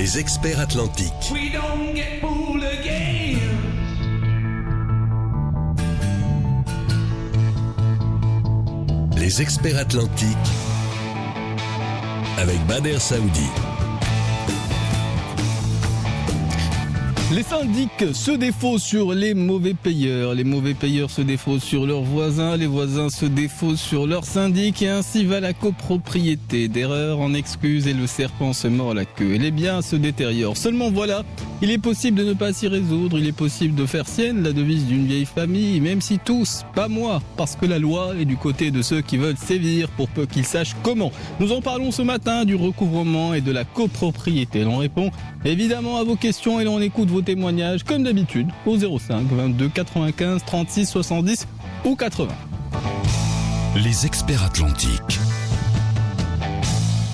Les experts atlantiques. We don't get fooled again. Les experts atlantiques avec Bader Saoudi. Les syndics se défaussent sur les mauvais payeurs se défaussent sur leurs voisins, les voisins se défaussent sur leurs syndics et ainsi va la copropriété. D'erreur en excuse et le serpent se mord la queue et les biens se détériorent. Seulement voilà, il est possible de ne pas s'y résoudre, il est possible de faire sienne la devise d'une vieille famille, même si tous, pas moi, parce que la loi est du côté de ceux qui veulent sévir pour peu qu'ils sachent comment. Nous en parlons ce matin du recouvrement et de la copropriété. L'on répond évidemment à vos questions et l'on écoute vos témoignages comme d'habitude au 05 22 95 36 70 ou 80. Les experts atlantiques.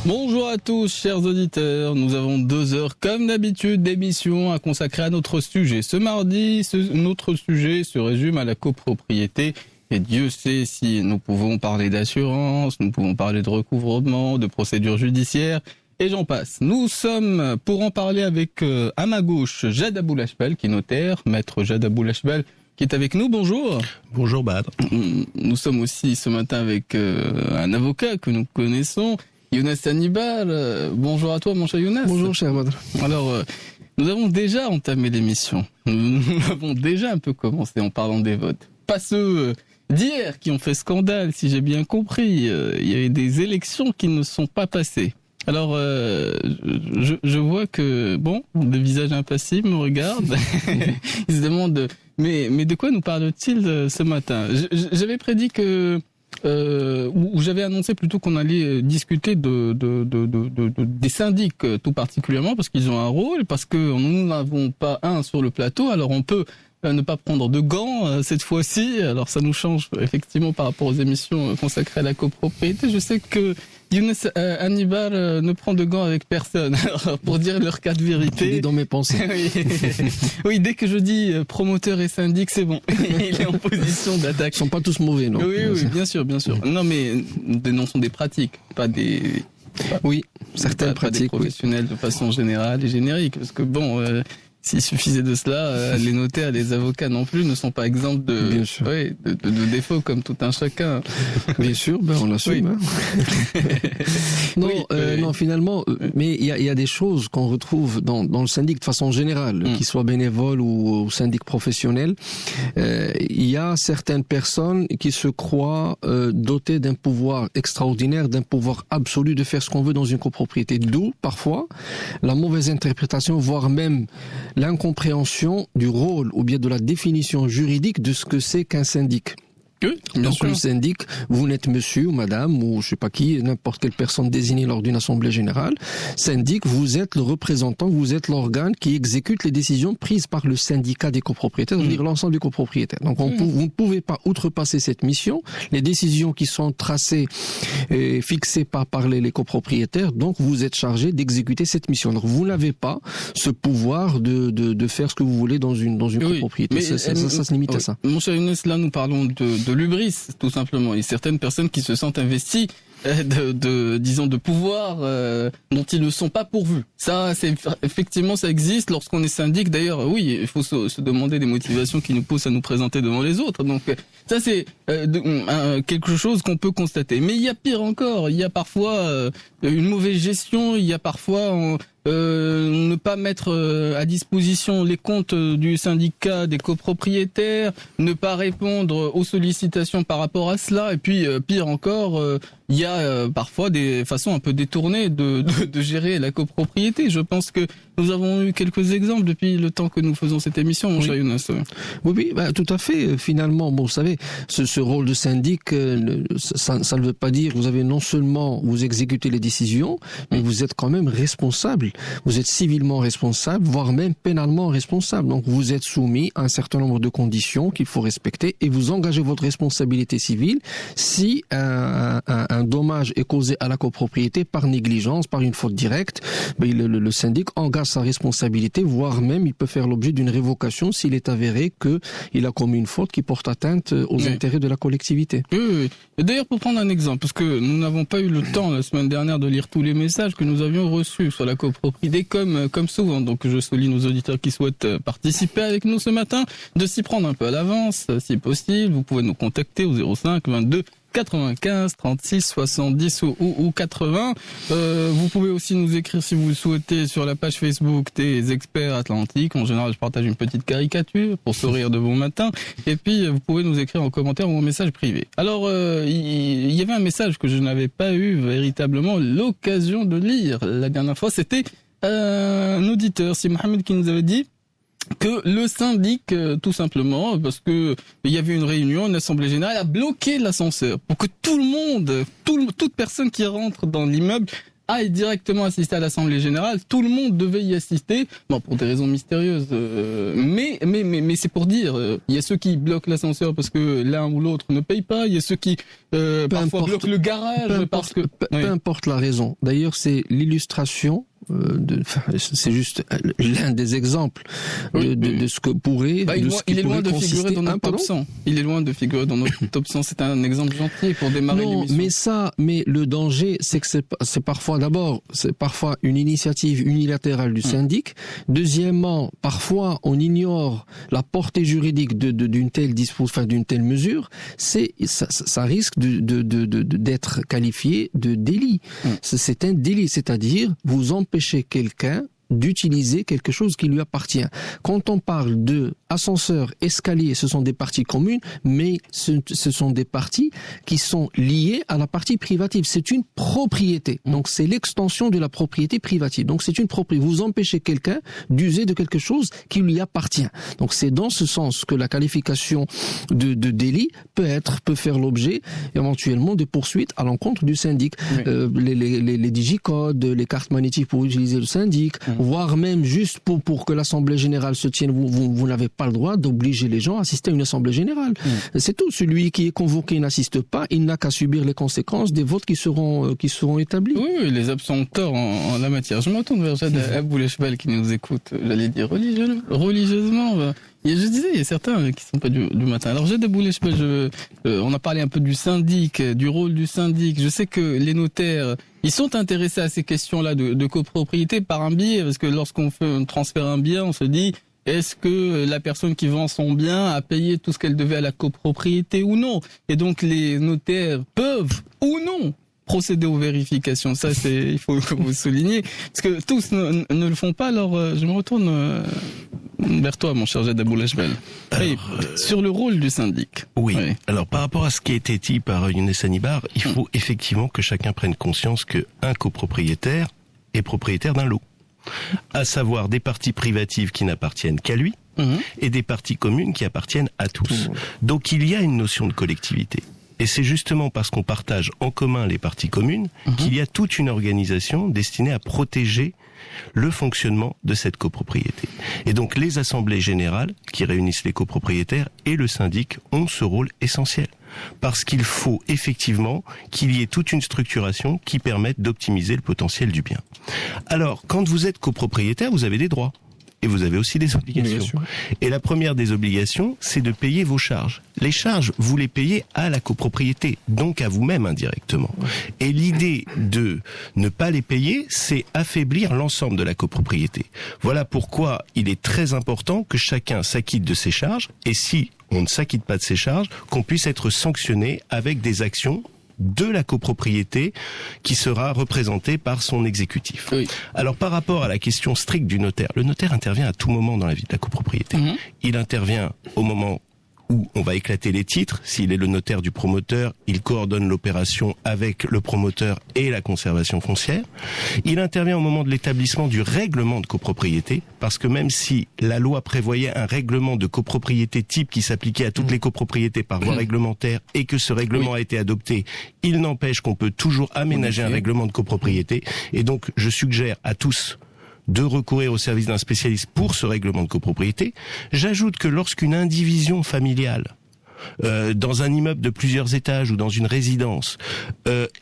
Bonjour à tous chers auditeurs, nous avons 2 heures comme d'habitude d'émission à consacrer à notre sujet. Ce mardi, notre sujet se résume à la copropriété et Dieu sait si nous pouvons parler d'assurance, nous pouvons parler de recouvrement, de procédure judiciaire et j'en passe. Nous sommes pour en parler avec à ma gauche Jad Aboulachbel qui est notaire, maître Jad Aboulachbel qui est avec nous. Bonjour. Bonjour Badr. Nous sommes aussi ce matin avec un avocat que nous connaissons, Younes Hannibal. Bonjour à toi mon cher Younes. Bonjour cher Badr. Alors nous avons déjà entamé l'émission. Nous avons déjà un peu commencé en parlant des votes. Pas ceux d'hier qui ont fait scandale si j'ai bien compris. Il y avait des élections qui ne sont pas passées. Alors, je vois que, bon, des visages impassibles me regardent. Ils se demandent, mais de quoi nous parle-t-il ce matin? J'avais prédit que, ou j'avais annoncé plutôt qu'on allait discuter des syndics tout particulièrement parce qu'ils ont un rôle, parce que nous n'avons pas un sur le plateau, alors on peut ne pas prendre de gants cette fois-ci. Alors ça nous change effectivement par rapport aux émissions consacrées à la copropriété. Je sais que Younes Hannibal ne prend de gants avec personne. Alors, pour dire leur cas de vérité. Il est dans mes pensées. Oui, dès que je dis promoteur et syndic, c'est bon. Il est en position d'attaque. Ils sont pas tous mauvais, non? Oui, bien sûr. Non, mais dénonçons des pratiques, pas des. Oui, certaines pratiques. Pas des professionnels de façon générale et générique, parce que bon. S'il suffisait de cela, les notaires, les avocats non plus ne sont pas exempts de défauts comme tout un chacun. Bien sûr, on l'assume. Oui. Non, finalement, mais il y a des choses qu'on retrouve dans le syndic de façon générale, qu'il soit bénévole ou syndic professionnel. Il y a certaines personnes qui se croient dotées d'un pouvoir extraordinaire, d'un pouvoir absolu de faire ce qu'on veut dans une copropriété. D'où, parfois, la mauvaise interprétation, voire même l'incompréhension du rôle ou bien de la définition juridique de ce que c'est qu'un syndic. Donc le syndic, vous n'êtes monsieur ou madame ou je sais pas qui, n'importe quelle personne désignée lors d'une assemblée générale. Syndic, vous êtes le représentant, vous êtes l'organe qui exécute les décisions prises par le syndicat des copropriétaires, c'est-à-dire l'ensemble des copropriétaires. Donc vous ne pouvez pas outrepasser cette mission, les décisions qui sont tracées et fixées par les copropriétaires, donc vous êtes chargé d'exécuter cette mission. Donc vous n'avez pas ce pouvoir de faire ce que vous voulez dans une copropriété. Mais ça se limite à ça. Mon cher Younes, là nous parlons de l'hubris, tout simplement. Il y a certaines personnes qui se sentent investies de pouvoirs dont ils ne sont pas pourvus. Ça, effectivement, ça existe lorsqu'on est syndic. D'ailleurs, oui, il faut se demander des motivations qui nous poussent à nous présenter devant les autres. Donc, ça, c'est quelque chose qu'on peut constater. Mais il y a pire encore. Il y a parfois une mauvaise gestion. Il y a parfois ne pas mettre à disposition les comptes du syndicat des copropriétaires, ne pas répondre aux sollicitations par rapport à cela. Et puis, pire encore, il y a parfois des façons un peu détournées de gérer la copropriété. Je pense que nous avons eu quelques exemples depuis le temps que nous faisons cette émission, mon cher Younes. Oui, tout à fait. Finalement, bon, vous savez, ce rôle de syndic, ça ne veut pas dire que vous avez non seulement vous exécutez les décisions, mais vous êtes quand même responsable. Vous êtes civilement responsable, voire même pénalement responsable. Donc vous êtes soumis à un certain nombre de conditions qu'il faut respecter et vous engagez votre responsabilité civile si un un dommage est causé à la copropriété par négligence, par une faute directe, le syndic engage sa responsabilité, voire même il peut faire l'objet d'une révocation s'il est avéré qu'il a commis une faute qui porte atteinte aux intérêts de la collectivité. Oui. Et d'ailleurs, pour prendre un exemple, parce que nous n'avons pas eu le temps la semaine dernière de lire tous les messages que nous avions reçus sur la copropriété, comme souvent. Donc je sollicite nos auditeurs qui souhaitent participer avec nous ce matin, de s'y prendre un peu à l'avance, si possible. Vous pouvez nous contacter au 05 22 95 36 70 ou 80. Vous pouvez aussi nous écrire si vous le souhaitez sur la page Facebook des Experts Atlantiques. En général, je partage une petite caricature pour sourire de bon matin. Et puis, vous pouvez nous écrire en commentaire ou en message privé. Alors, il y avait un message que je n'avais pas eu véritablement l'occasion de lire la dernière fois. C'était un auditeur, c'est Mohamed, qui nous avait dit que le syndic, tout simplement, parce que il y avait une réunion, une assemblée générale, a bloqué l'ascenseur pour que tout le monde, toute personne qui rentre dans l'immeuble aille directement assister à l'assemblée générale. Tout le monde devait y assister, bon, pour des raisons mystérieuses, mais c'est pour dire, il y a ceux qui bloquent l'ascenseur parce que l'un ou l'autre ne paye pas, il y a ceux qui parfois bloquent le garage parce que peu importe la raison. D'ailleurs, c'est l'illustration. C'est juste l'un des exemples de ce que pourrait. Il est loin de figurer dans notre top 100. Il est loin de figurer dans notre top 100. C'est un exemple gentil pour démarrer l'émission. Mais le danger, c'est que c'est parfois une initiative unilatérale du syndic. Deuxièmement, parfois on ignore la portée juridique d'une telle d'une telle mesure. Ça risque d'être qualifié de délit. C'est un délit, c'est-à-dire vous empêchez quelqu'un d'utiliser quelque chose qui lui appartient. Quand on parle de ascenseur, escalier, ce sont des parties communes, mais ce sont des parties qui sont liées à la partie privative. C'est une propriété. Donc c'est l'extension de la propriété privative. Donc c'est une propriété. Vous empêchez quelqu'un d'user de quelque chose qui lui appartient. Donc c'est dans ce sens que la qualification de délit peut faire l'objet éventuellement de poursuites à l'encontre du syndic. Oui. Les digicodes, les cartes magnétiques pour utiliser le syndic, voire même juste pour que l'assemblée générale se tienne, vous n'avez pas le droit d'obliger les gens à assister à une assemblée générale. C'est tout. Celui qui est convoqué n'assiste pas, il n'a qu'à subir les conséquences des votes qui seront établis. Oui, les absents ont tort en la matière. Je me retourne vers Jade Aboulechbel qui nous écoute, j'allais dire religieusement. Je disais, il y a certains qui sont pas du matin. Alors Jade Aboulechbel, on a parlé un peu du syndic, du rôle du syndic. Je sais que les notaires, ils sont intéressés à ces questions-là de copropriété par un biais, parce que lorsqu'on transfère un bien, on se dit, est-ce que la personne qui vend son bien a payé tout ce qu'elle devait à la copropriété ou non? Et donc les notaires peuvent ou non procéder aux vérifications. Ça, il faut vous souligner, parce que tous ne le font pas. Alors je me retourne vers toi, mon cher Jade Aboulechbel. Sur le rôle du syndic. Oui. Alors, par rapport à ce qui a été dit par Younes Hanibar, il faut effectivement que chacun prenne conscience qu'un copropriétaire est propriétaire d'un lot. À savoir des parties privatives qui n'appartiennent qu'à lui et des parties communes qui appartiennent à tous. Donc, il y a une notion de collectivité. Et c'est justement parce qu'on partage en commun les parties communes qu'il y a toute une organisation destinée à protéger le fonctionnement de cette copropriété. Et donc les assemblées générales qui réunissent les copropriétaires et le syndic ont ce rôle essentiel. Parce qu'il faut effectivement qu'il y ait toute une structuration qui permette d'optimiser le potentiel du bien. Alors, quand vous êtes copropriétaire, vous avez des droits. Et vous avez aussi des obligations. Et la première des obligations, c'est de payer vos charges. Les charges, vous les payez à la copropriété, donc à vous-même indirectement. Et l'idée de ne pas les payer, c'est affaiblir l'ensemble de la copropriété. Voilà pourquoi il est très important que chacun s'acquitte de ses charges, et si on ne s'acquitte pas de ses charges, qu'on puisse être sanctionné avec des actions de la copropriété qui sera représentée par son exécutif. Oui. Alors par rapport à la question stricte du notaire, le notaire intervient à tout moment dans la vie de la copropriété. Il intervient au moment où on va éclater les titres. S'il est le notaire du promoteur, il coordonne l'opération avec le promoteur et la conservation foncière. Il intervient au moment de l'établissement du règlement de copropriété, parce que même si la loi prévoyait un règlement de copropriété type qui s'appliquait à toutes les copropriétés par voie réglementaire et que ce règlement a été adopté, il n'empêche qu'on peut toujours aménager un règlement de copropriété. Et donc, je suggère à tous de recourir au service d'un spécialiste pour ce règlement de copropriété. J'ajoute que lorsqu'une indivision familiale dans un immeuble de plusieurs étages ou dans une résidence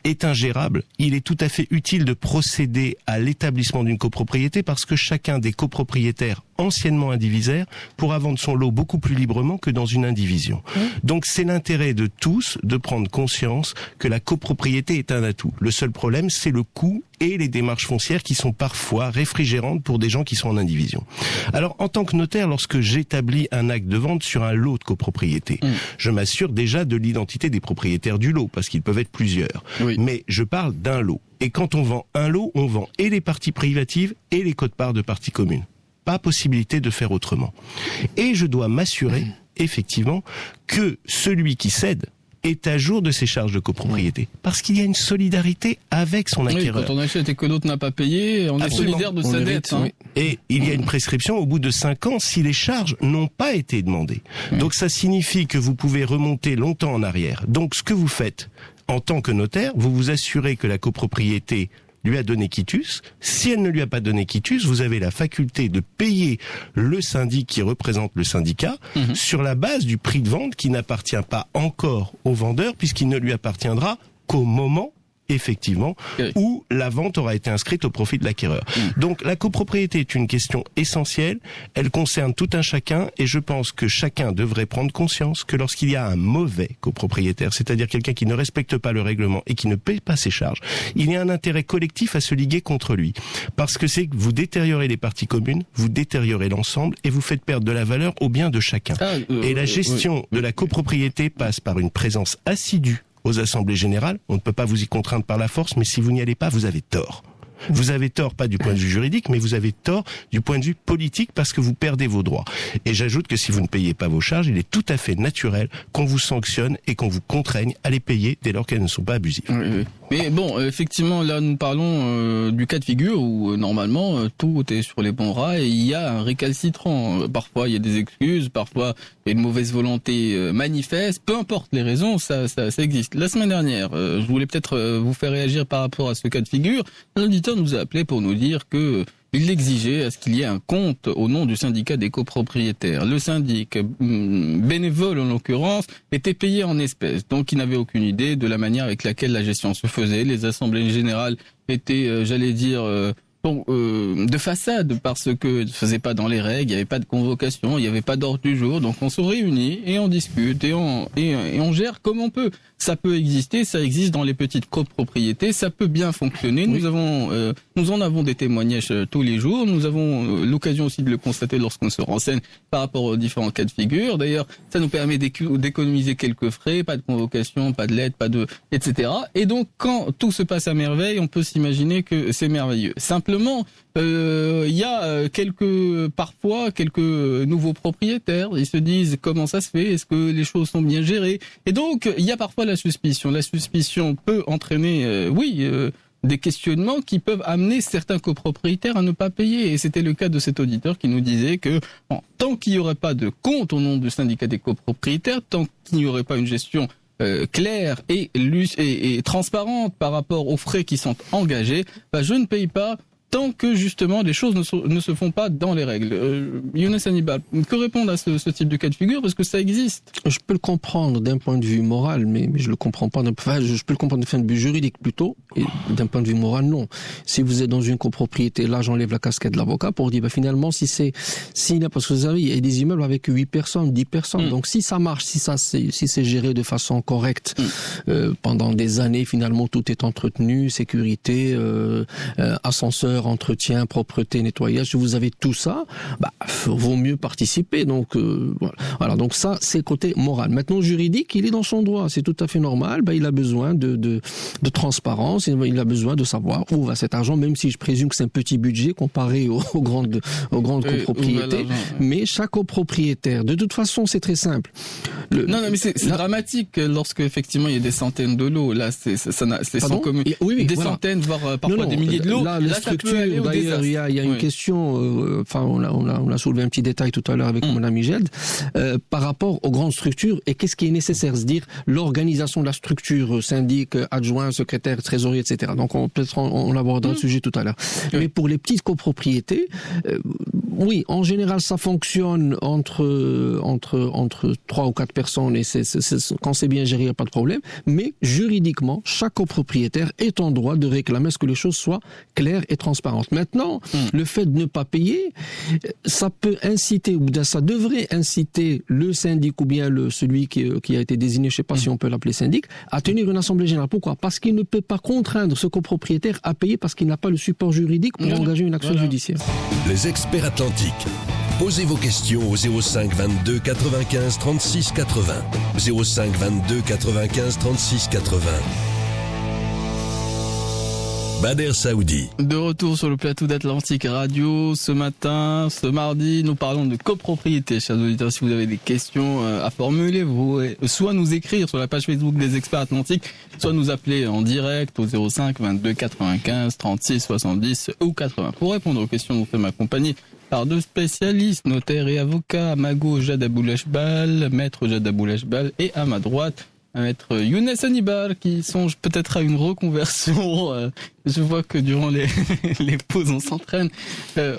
est ingérable, il est tout à fait utile de procéder à l'établissement d'une copropriété parce que chacun des copropriétaires anciennement indivisaires pourra vendre son lot beaucoup plus librement que dans une indivision. Donc c'est l'intérêt de tous de prendre conscience que la copropriété est un atout. Le seul problème, c'est le coût et les démarches foncières qui sont parfois réfrigérantes pour des gens qui sont en indivision. Alors, en tant que notaire, lorsque j'établis un acte de vente sur un lot de copropriété, je m'assure déjà de l'identité des propriétaires du lot, parce qu'ils peuvent être plusieurs. Oui. Mais je parle d'un lot. Et quand on vend un lot, on vend et les parties privatives et les quotes-parts de parties communes. Pas possibilité de faire autrement. Et je dois m'assurer, effectivement, que celui qui cède est à jour de ses charges de copropriété. Parce qu'il y a une solidarité avec son acquéreur. Quand on achète et que l'autre n'a pas payé, on est solidaire de sa dette. Et il y a une prescription au bout de 5 ans si les charges n'ont pas été demandées. Donc ça signifie que vous pouvez remonter longtemps en arrière. Donc ce que vous faites en tant que notaire, vous vous assurez que la copropriété lui a donné quitus. Si elle ne lui a pas donné quitus, vous avez la faculté de payer le syndic qui représente le syndicat sur la base du prix de vente qui n'appartient pas encore au vendeur puisqu'il ne lui appartiendra qu'au moment effectivement, où la vente aura été inscrite au profit de l'acquéreur. Donc la copropriété est une question essentielle, elle concerne tout un chacun, et je pense que chacun devrait prendre conscience que lorsqu'il y a un mauvais copropriétaire, c'est-à-dire quelqu'un qui ne respecte pas le règlement et qui ne paye pas ses charges, il y a un intérêt collectif à se liguer contre lui. Parce que c'est que vous détériorez les parties communes, vous détériorez l'ensemble, et vous faites perdre de la valeur au bien de chacun. Et la gestion de la copropriété passe par une présence assidue aux assemblées générales. On ne peut pas vous y contraindre par la force, mais si vous n'y allez pas, vous avez tort. Vous avez tort, pas du point de vue juridique, mais vous avez tort du point de vue politique parce que vous perdez vos droits. Et j'ajoute que si vous ne payez pas vos charges, il est tout à fait naturel qu'on vous sanctionne et qu'on vous contraigne à les payer dès lors qu'elles ne sont pas abusives. Oui. Mais bon, effectivement, là, nous parlons du cas de figure où, normalement, tout est sur les bons rails et il y a un récalcitrant. Parfois, il y a des excuses, parfois, il y a une mauvaise volonté manifeste. Peu importe les raisons, ça existe. La semaine dernière, je voulais peut-être vous faire réagir par rapport à ce cas de figure. L'auditeur nous a appelé pour nous dire que il exigeait à ce qu'il y ait un compte au nom du syndicat des copropriétaires. Le syndic, bénévole en l'occurrence, était payé en espèces, donc il n'avait aucune idée de la manière avec laquelle la gestion se faisait. Les assemblées générales étaient, de façade parce que ne se faisait pas dans les règles, il n'y avait pas de convocation, il n'y avait pas d'ordre du jour, donc on se réunit et on discute et on gère comme on peut. Ça peut exister, ça existe dans les petites copropriétés, ça peut bien fonctionner. Oui. Nous en avons des témoignages tous les jours. Nous avons l'occasion aussi de le constater lorsqu'on se renseigne par rapport aux différents cas de figure. D'ailleurs, ça nous permet d'économiser quelques frais, pas de convocation, pas de lettre, etc. Et donc, quand tout se passe à merveille, on peut s'imaginer que c'est merveilleux. Simplement, il y a parfois quelques nouveaux propriétaires. Ils se disent comment ça se fait, est-ce que les choses sont bien gérées? Et donc, il y a parfois la suspicion. La suspicion peut entraîner, des questionnements qui peuvent amener certains copropriétaires à ne pas payer. Et c'était le cas de cet auditeur qui nous disait que tant qu'il n'y aurait pas de compte au nom du syndicat des copropriétaires, tant qu'il n'y aurait pas une gestion claire et transparente par rapport aux frais qui sont engagés, je ne paye pas tant que justement les choses ne se font pas dans les règles. Younes Hannibal, que répondre à ce type de cas de figure, parce que ça existe? Je peux le comprendre d'un point de vue moral, mais je le comprends pas. Je peux le comprendre d'un point de vue juridique plutôt, et d'un point de vue moral non. Si vous êtes dans une copropriété, là j'enlève la casquette de l'avocat pour dire finalement parce que vous savez, il y a des immeubles avec 8 personnes, 10 personnes. Donc si ça marche, si c'est géré de façon correcte pendant des années, finalement tout est entretenu, sécurité, ascenseur, entretien, propreté, nettoyage, si vous avez tout ça, vaut mieux participer. Donc voilà. Donc ça, c'est côté moral. Maintenant, juridique, il est dans son droit, c'est tout à fait normal. Il a besoin de transparence, il a besoin de savoir où va cet argent, même si je présume que c'est un petit budget comparé aux grandes copropriétés. Mais chaque copropriétaire, de toute façon, c'est très simple. Mais c'est dramatique lorsque effectivement il y a des centaines de lots. Là, c'est sans commune. Des centaines, voire parfois des milliers de lots. Là, d'ailleurs, il y a une question, on a soulevé un petit détail tout à l'heure avec mon ami Jed, par rapport aux grandes structures, et qu'est-ce qui est nécessaire, c'est-à-dire l'organisation de la structure, syndic, adjoint, secrétaire, trésorier, etc. Donc on abordera le sujet tout à l'heure. Mais pour les petites copropriétés, Oui, en général, ça fonctionne entre 3 ou 4 personnes et quand c'est bien géré, il n'y a pas de problème. Mais juridiquement, chaque copropriétaire est en droit de réclamer à ce que les choses soient claires et transparentes. Maintenant, le fait de ne pas payer, ça peut inciter, ou bien ça devrait inciter le syndic ou bien celui qui a été désigné, je ne sais pas si on peut l'appeler syndic, à tenir une assemblée générale. Pourquoi ? Parce qu'il ne peut pas contraindre ce copropriétaire à payer parce qu'il n'a pas le support juridique pour engager une action judiciaire. Les experts atlantiques. Posez vos questions au 05 22 95 36 80. 05 22 95 36 80. Bader Saoudi. De retour sur le plateau d'Atlantique Radio ce matin, ce mardi, nous parlons de copropriété. Chers auditeurs, si vous avez des questions à formuler, vous pouvez soit nous écrire sur la page Facebook des Experts Atlantiques, soit nous appeler en direct au 05 22 95 36 70 ou 80. Pour répondre aux questions, nous sommes accompagnés par deux spécialistes, notaires et avocats. À ma gauche, Jad Aboulachbal, maître Jad Aboulachbal, et à ma droite, maître Younes Hannibal, qui songe peut-être à une reconversion. Je vois que durant les pauses, on s'entraîne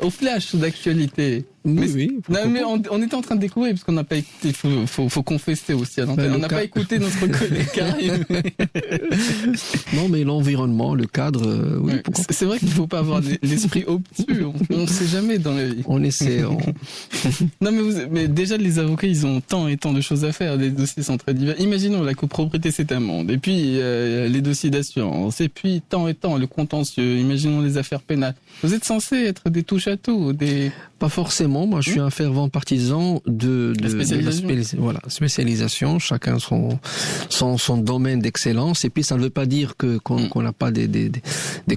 au flash d'actualité. Oui. Mais on était en train de découvrir, parce qu'on n'a pas écouté, faut confesser aussi à l'antenne. On n'a pas écouté notre collègue Karim. Non, mais l'environnement, le cadre, oui. C'est vrai qu'il ne faut pas avoir l'esprit obtus. On ne sait jamais dans la vie. On essaie. Non, mais déjà, les avocats, ils ont tant et tant de choses à faire. Les dossiers sont très divers. Imaginons, la copropriété, c'est un monde. Et puis, les dossiers d'assurance. Et puis, tant et tant, le contentieux. Imaginons les affaires pénales. Vous êtes censés être des touche-à-tout, Pas forcément. Moi, je suis un fervent partisan de la spécialisation. Chacun son domaine d'excellence. Et puis, ça ne veut pas dire qu'on n'a pas des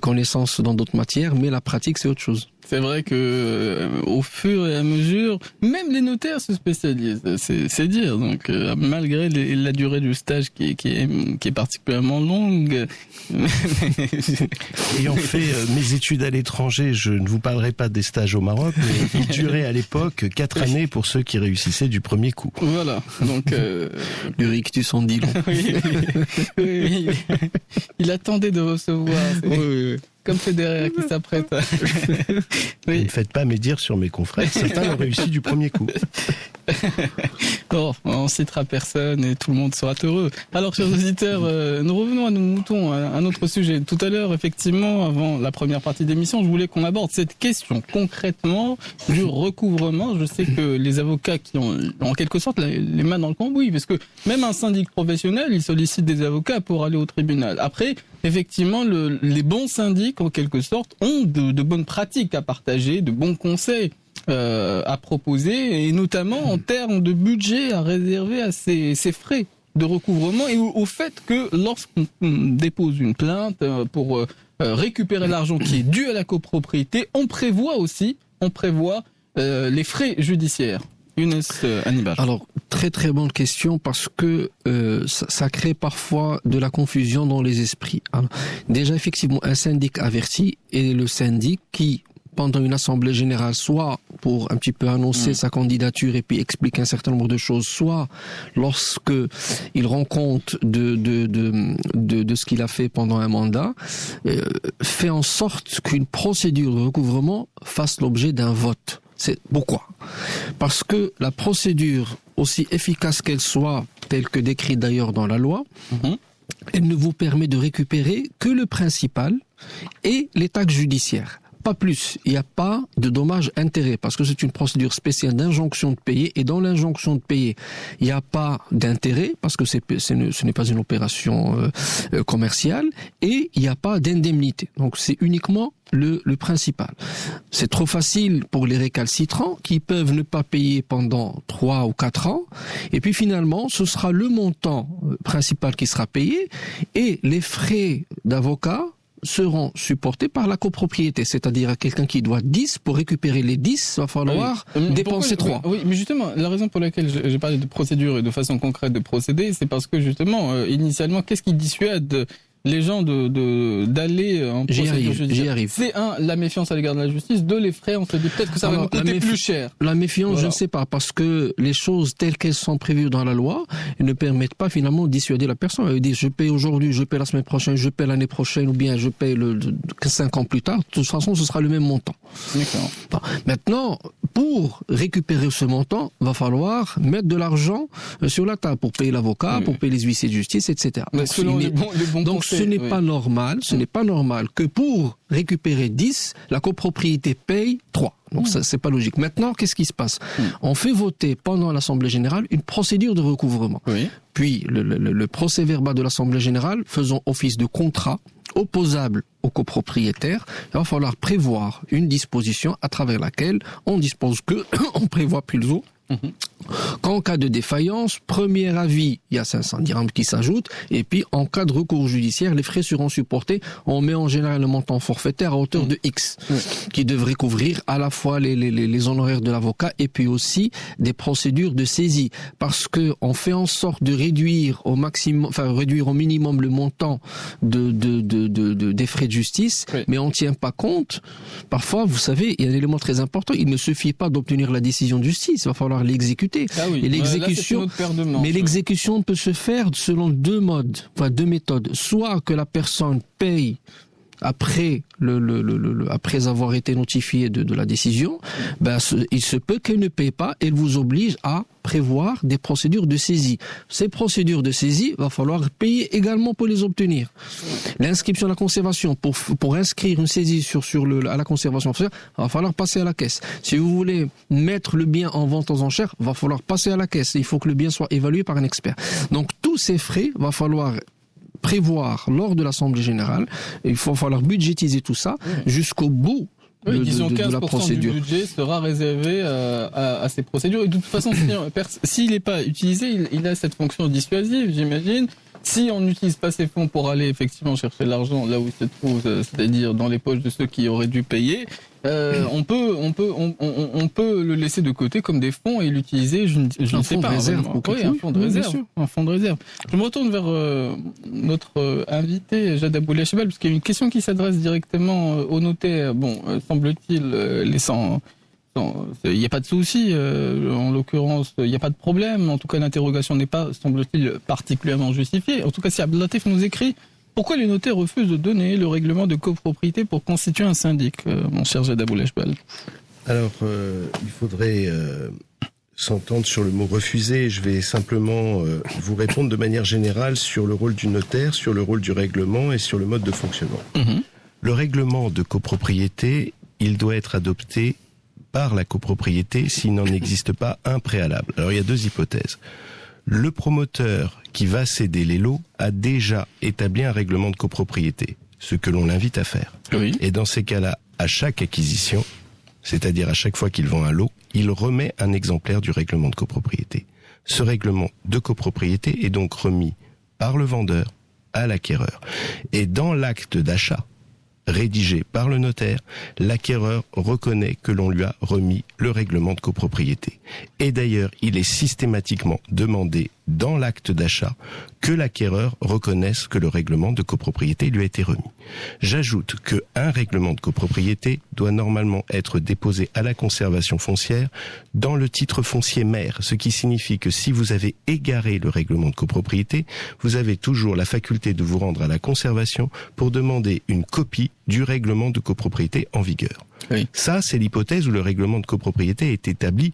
connaissances dans d'autres matières, mais la pratique, c'est autre chose. C'est vrai que au fur et à mesure, même les notaires se spécialisent, c'est dire. Donc malgré la durée du stage qui est particulièrement longue. Ayant fait mes études à l'étranger, je ne vous parlerai pas des stages au Maroc, mais ils duraient à l'époque 4 années pour ceux qui réussissaient du premier coup. Voilà. Donc le rictus en dit long. Oui. Il attendait de recevoir. Oui. Comme Federer qui s'apprête à... Oui. Ne faites pas médire sur mes confrères, certains ont réussi du premier coup. Bon, on citera personne et tout le monde sera heureux. Alors, chers auditeurs, nous revenons à nos moutons, à un autre sujet. Tout à l'heure, effectivement, avant la première partie d'émission, je voulais qu'on aborde cette question concrètement du recouvrement. Je sais que les avocats qui ont en quelque sorte les mains dans le cambouis, parce que même un syndic professionnel, il sollicite des avocats pour aller au tribunal. Après, effectivement, les bons syndics, en quelque sorte, ont de bonnes pratiques à partager, de bons conseils à proposer, et notamment en termes de budget à réserver à ces frais de recouvrement, et au fait que lorsqu'on dépose une plainte pour récupérer l'argent qui est dû à la copropriété, on prévoit les frais judiciaires. Younes Hannibal. Alors, très très bonne question, parce que ça crée parfois de la confusion dans les esprits. Alors, déjà, effectivement, un syndic averti est le syndic qui, pendant une assemblée générale, soit pour un petit peu annoncer sa candidature et puis expliquer un certain nombre de choses, soit lorsque il rend compte de ce qu'il a fait pendant un mandat, fait en sorte qu'une procédure de recouvrement fasse l'objet d'un vote. C'est pourquoi ? Parce que la procédure, aussi efficace qu'elle soit, telle que décrite d'ailleurs dans la loi, elle ne vous permet de récupérer que le principal et les taxes judiciaires. Pas plus. Il n'y a pas de dommages-intérêts, parce que c'est une procédure spéciale d'injonction de payer, et dans l'injonction de payer, il n'y a pas d'intérêt, parce que ce n'est pas une opération commerciale, et il n'y a pas d'indemnité. Donc c'est uniquement le principal. C'est trop facile pour les récalcitrants qui peuvent ne pas payer pendant 3 ou 4 ans, et puis finalement ce sera le montant principal qui sera payé, et les frais d'avocat seront supportés par la copropriété, c'est-à-dire à quelqu'un qui doit 10, pour récupérer les 10, il va falloir dépenser 3. Oui, mais justement, la raison pour laquelle j'ai parlé de procédure et de façon concrète de procéder, c'est parce que justement, initialement, qu'est-ce qui dissuade les gens d'aller en procédure judiciaire? J'y arrive. C'est la méfiance à l'égard de la justice, les frais, on se dit peut-être que ça va nous coûter plus cher. La méfiance, je ne sais pas, parce que les choses telles qu'elles sont prévues dans la loi ne permettent pas finalement de dissuader la personne. Elle dit, je paye aujourd'hui, je paye la semaine prochaine, je paye l'année prochaine, ou bien je paye 5 ans plus tard. De toute façon, ce sera le même montant. D'accord. Bon. Maintenant, pour récupérer ce montant, va falloir mettre de l'argent sur la table pour payer l'avocat, pour payer les huissiers de justice, etc. Mais selon les bons Donc conseils, ce n'est pas normal, que pour récupérer 10, la copropriété paye 3. Donc ça, c'est pas logique. Maintenant, qu'est-ce qui se passe? On fait voter pendant l'Assemblée générale une procédure de recouvrement. Oui. Puis le procès verbal de l'Assemblée générale faisant office de contrat opposable aux copropriétaires, il va falloir prévoir une disposition à travers laquelle on prévoit plutôt qu'en cas de défaillance, premier avis, il y a 500 dirhams qui s'ajoutent, et puis en cas de recours judiciaire, les frais seront supportés. On met en général le montant forfaitaire à hauteur de X, qui devrait couvrir à la fois les honoraires de l'avocat et puis aussi des procédures de saisie, parce que on fait en sorte de réduire au minimum le montant des frais de justice, mais on tient pas compte. Parfois, vous savez, il y a un élément très important. Il ne suffit pas d'obtenir la décision de justice, il va falloir l'exécuter. Ah oui. Et l'exécution, l'exécution peut se faire selon deux méthodes. Soit que la personne paye après après avoir été notifié de la décision, il se peut qu'elle ne paye pas, elle vous oblige à prévoir des procédures de saisie. Ces procédures de saisie, va falloir payer également pour les obtenir. L'inscription à la conservation, pour inscrire une saisie à la conservation foncière, va falloir passer à la caisse. Si vous voulez mettre le bien en vente aux enchères, va falloir passer à la caisse. Il faut que le bien soit évalué par un expert. Donc tous ces frais, va falloir prévoir lors de l'Assemblée générale. Il va falloir budgétiser tout ça jusqu'au bout de la procédure. Du budget sera réservé à ces procédures. Et de toute façon, s'il n'est pas utilisé, il a cette fonction dissuasive, j'imagine. Si on n'utilise pas ces fonds pour aller effectivement chercher l'argent là où il se trouve, c'est-à-dire dans les poches de ceux qui auraient dû payer, on peut le laisser de côté comme des fonds et l'utiliser, je ne sais pas. Un fonds de réserve. Je me retourne vers notre invité, Jad Aboulachebal, parce qu'il y a une question qui s'adresse directement au notaire. Bon, semble-t-il, il n'y a pas de souci, en l'occurrence, il n'y a pas de problème. En tout cas, l'interrogation n'est pas, semble-t-il, particulièrement justifiée. En tout cas, si Abdelatif nous écrit, pourquoi les notaires refusent de donner le règlement de copropriété pour constituer un syndic, mon cher Jad Aboulachebal? Alors, il faudrait s'entendre sur le mot refuser. Je vais simplement vous répondre de manière générale sur le rôle du notaire, sur le rôle du règlement et sur le mode de fonctionnement. Le règlement de copropriété, il doit être adopté par la copropriété s'il n'en existe pas un préalable. Alors il y a deux hypothèses. Le promoteur qui va céder les lots a déjà établi un règlement de copropriété, ce que l'on l'invite à faire. Oui. Et dans ces cas-là, à chaque acquisition, c'est-à-dire à chaque fois qu'il vend un lot, il remet un exemplaire du règlement de copropriété. Ce règlement de copropriété est donc remis par le vendeur à l'acquéreur. Et dans l'acte d'achat, rédigé par le notaire, l'acquéreur reconnaît que l'on lui a remis le règlement de copropriété. Et d'ailleurs, il est systématiquement demandé dans l'acte d'achat que l'acquéreur reconnaisse que le règlement de copropriété lui a été remis. J'ajoute que un règlement de copropriété doit normalement être déposé à la conservation foncière dans le titre foncier mère, ce qui signifie que si vous avez égaré le règlement de copropriété, vous avez toujours la faculté de vous rendre à la conservation pour demander une copie du règlement de copropriété en vigueur. Oui. Ça, c'est l'hypothèse où le règlement de copropriété est établi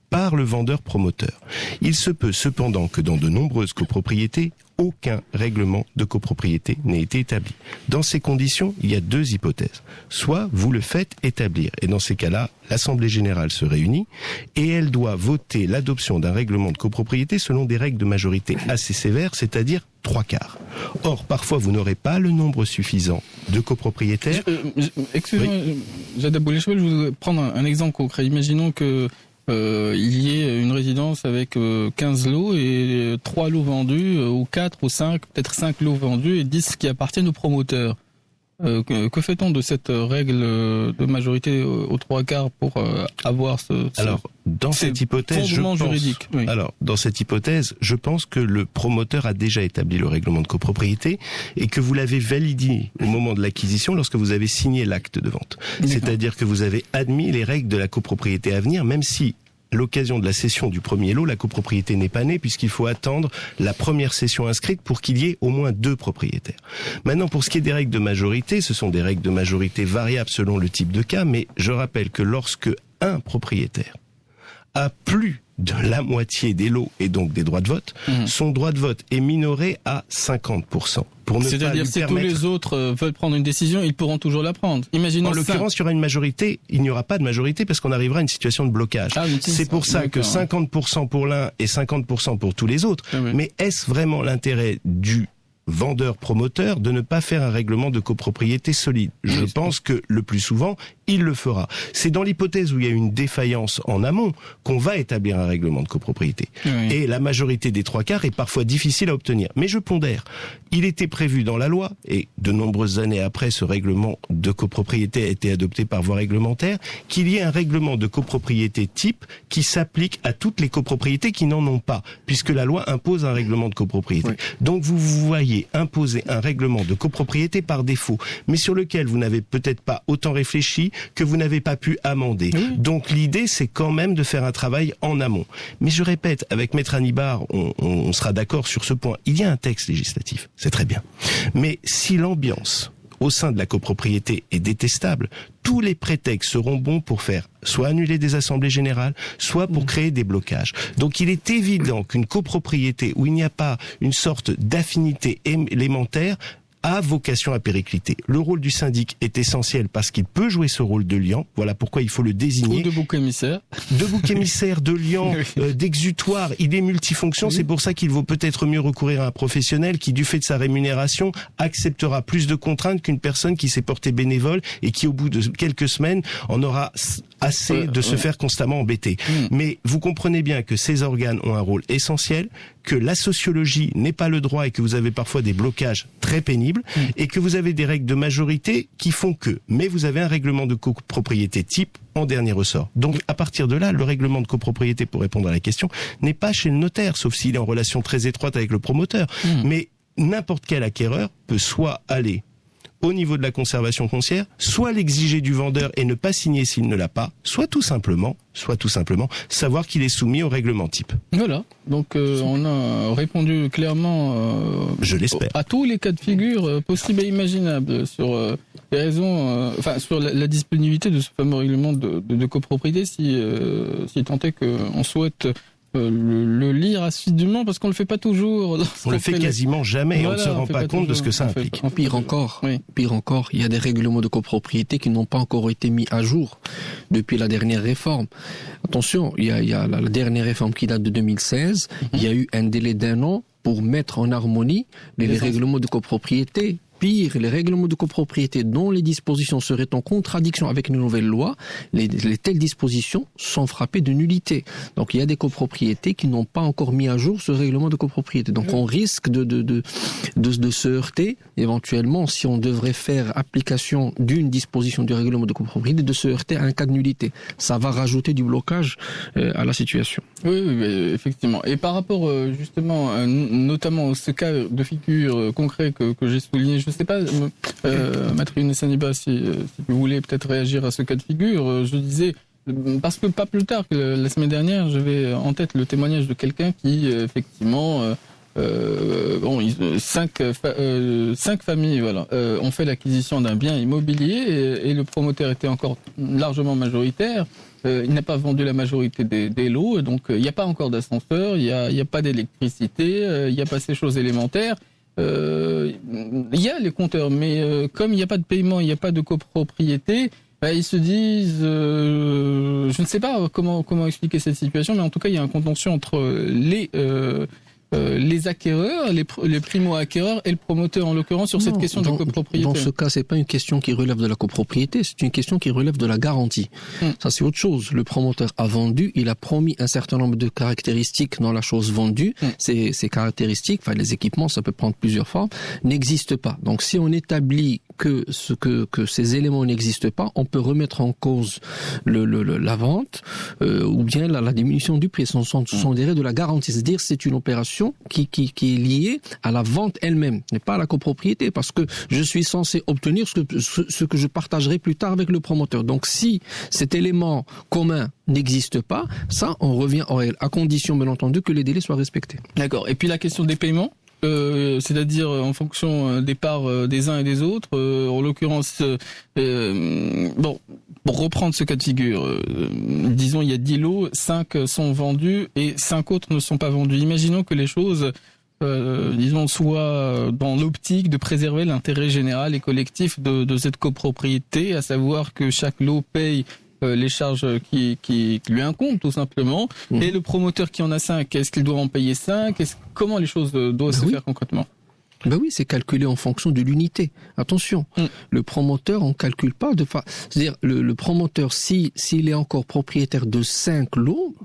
par le vendeur promoteur. Il se peut cependant que dans de nombreuses copropriétés, aucun règlement de copropriété n'ait été établi. Dans ces conditions, il y a deux hypothèses. Soit vous le faites établir, et dans ces cas-là, l'Assemblée générale se réunit, et elle doit voter l'adoption d'un règlement de copropriété selon des règles de majorité assez sévères, c'est-à-dire 3/4. Or, parfois, vous n'aurez pas le nombre suffisant de copropriétaires. Excusez-moi, Jad Aboulachebal, je voudrais prendre un exemple concret. Imaginons que il y ait une résidence avec 15 lots et 3 lots vendus, ou 4 ou 5, peut-être 5 lots vendus et 10 qui appartiennent aux promoteurs. Que fait-on de cette règle de majorité aux 3/4 pour avoir dans cette hypothèse, je pense que le promoteur a déjà établi le règlement de copropriété et que vous l'avez validé au moment de l'acquisition lorsque vous avez signé l'acte de vente. C'est-à-dire que vous avez admis les règles de la copropriété à venir, même si l'occasion de la cession du premier lot, la copropriété n'est pas née puisqu'il faut attendre la première cession inscrite pour qu'il y ait au moins 2 propriétaires. Maintenant, pour ce qui est des règles de majorité, ce sont des règles de majorité variables selon le type de cas, mais je rappelle que lorsque un propriétaire a plus de la moitié des lots et donc des droits de vote, son droit de vote est minoré à 50%. Pour ne pas C'est-à-dire lui si permettre... tous les autres veulent prendre une décision, ils pourront toujours la prendre. Imaginons En l'occurrence, il y aura une majorité, il n'y aura pas de majorité parce qu'on arrivera à une situation de blocage. C'est pour ça que 50% pour l'un et 50% pour tous les autres. Mais est-ce vraiment l'intérêt du vendeur-promoteur de ne pas faire un règlement de copropriété solide? Je pense que le plus souvent, il le fera. C'est dans l'hypothèse où il y a une défaillance en amont qu'on va établir un règlement de copropriété. Et la majorité des 3/4 est parfois difficile à obtenir. Mais je pondère, il était prévu dans la loi, et de nombreuses années après, ce règlement de copropriété a été adopté par voie réglementaire, qu'il y ait un règlement de copropriété type qui s'applique à toutes les copropriétés qui n'en ont pas, puisque la loi impose un règlement de copropriété. Donc vous voyez imposer un règlement de copropriété par défaut, mais sur lequel vous n'avez peut-être pas autant réfléchi, que vous n'avez pas pu amender. Donc l'idée, c'est quand même de faire un travail en amont. Mais je répète, avec Maître Hannibal, on sera d'accord sur ce point. Il y a un texte législatif, c'est très bien. Mais si l'ambiance au sein de la copropriété est détestable, tous les prétextes seront bons pour faire soit annuler des assemblées générales, soit pour créer des blocages. Donc il est évident qu'une copropriété où il n'y a pas une sorte d'affinité élémentaire a vocation à péricliter. Le rôle du syndic est essentiel parce qu'il peut jouer ce rôle de liant. Voilà pourquoi il faut le désigner. Ou de bouc émissaire. De bouc émissaire, de liant, d'exutoire. Il est multifonction. C'est pour ça qu'il vaut peut-être mieux recourir à un professionnel qui, du fait de sa rémunération, acceptera plus de contraintes qu'une personne qui s'est portée bénévole et qui, au bout de quelques semaines, en aura assez de se faire constamment embêter. Mais vous comprenez bien que ces organes ont un rôle essentiel, que la sociologie n'est pas le droit et que vous avez parfois des blocages très pénibles et que vous avez des règles de majorité qui font que. Mais vous avez un règlement de copropriété type en dernier ressort. Donc à partir de là, le règlement de copropriété, pour répondre à la question, n'est pas chez le notaire, sauf s'il est en relation très étroite avec le promoteur. Mais n'importe quel acquéreur peut soit aller au niveau de la conservation foncière, soit l'exiger du vendeur et ne pas signer s'il ne l'a pas, soit tout simplement savoir qu'il est soumis au règlement type. Voilà, donc on a répondu clairement je l'espère, à tous les cas de figure possibles et imaginables sur les raisons, sur la disponibilité de ce fameux règlement de copropriété, si tant est qu'on souhaite le lire assidûment, parce qu'on le fait pas toujours. On le fait quasiment jamais et on ne se rend pas compte de ce que ça implique. Pire encore, il y a des règlements de copropriété qui n'ont pas encore été mis à jour depuis la dernière réforme. Attention, il y a la dernière réforme qui date de 2016, il y a eu un délai d'1 an pour mettre en harmonie les règlements de copropriété. Pire, les règlements de copropriété dont les dispositions seraient en contradiction avec une nouvelle loi, les telles dispositions sont frappées de nullité. Donc il y a des copropriétés qui n'ont pas encore mis à jour ce règlement de copropriété. Donc on risque de se heurter, éventuellement, si on devrait faire application d'une disposition du règlement de copropriété, de se heurter à un cas de nullité. Ça va rajouter du blocage à la situation. Oui, effectivement. Et par rapport justement, notamment ce cas de figure concret que j'ai souligné, je ne sais pas, Maître Younes Hannibal, si vous voulez peut-être réagir à ce cas de figure, je disais, parce que pas plus tard que la semaine dernière, j'avais en tête le témoignage de quelqu'un qui, effectivement, 5 familles ont fait l'acquisition d'un bien immobilier et le promoteur était encore largement majoritaire. Il n'a pas vendu la majorité des lots, donc il n'y a pas encore d'ascenseur, il n'y a pas d'électricité, il n'y a pas ces choses élémentaires. Il y a les compteurs, mais comme il n'y a pas de paiement, il n'y a pas de copropriété, ils se disent, je ne sais pas comment expliquer cette situation, mais en tout cas il y a un contentieux entre les acquéreurs, les primo-acquéreurs et le promoteur en l'occurrence sur cette question de copropriété. Dans ce cas, c'est pas une question qui relève de la copropriété, c'est une question qui relève de la garantie. Ça, c'est autre chose. Le promoteur a vendu, il a promis un certain nombre de caractéristiques dans la chose vendue. Ces caractéristiques, les équipements, ça peut prendre plusieurs formes, n'existent pas. Donc, si on établit que ces éléments n'existent pas, on peut remettre en cause la vente ou bien la diminution du prix. Ce sont des règles de la garantie, c'est-à-dire c'est une opération qui est liée à la vente elle-même, n'est pas à la copropriété, parce que je suis censé obtenir ce que je partagerai plus tard avec le promoteur. Donc si cet élément commun n'existe pas, ça on revient en règle, à condition bien entendu que les délais soient respectés. D'accord. Et puis la question des paiements, c'est-à-dire en fonction des parts des uns et des autres. En l'occurrence, pour reprendre ce cas de figure, disons il y a 10 lots, 5 sont vendus et 5 autres ne sont pas vendus. Imaginons que les choses, soient dans l'optique de préserver l'intérêt général et collectif de cette copropriété, à savoir que chaque lot paye les charges qui lui incombent tout simplement. Et le promoteur qui en a 5, est-ce qu'il doit en payer 5 ? Comment les choses doivent se faire concrètement ? Ben oui, c'est calculé en fonction de l'unité. Attention, le promoteur, on calcule pas c'est-à-dire le promoteur, s'il est encore propriétaire de 5 lots,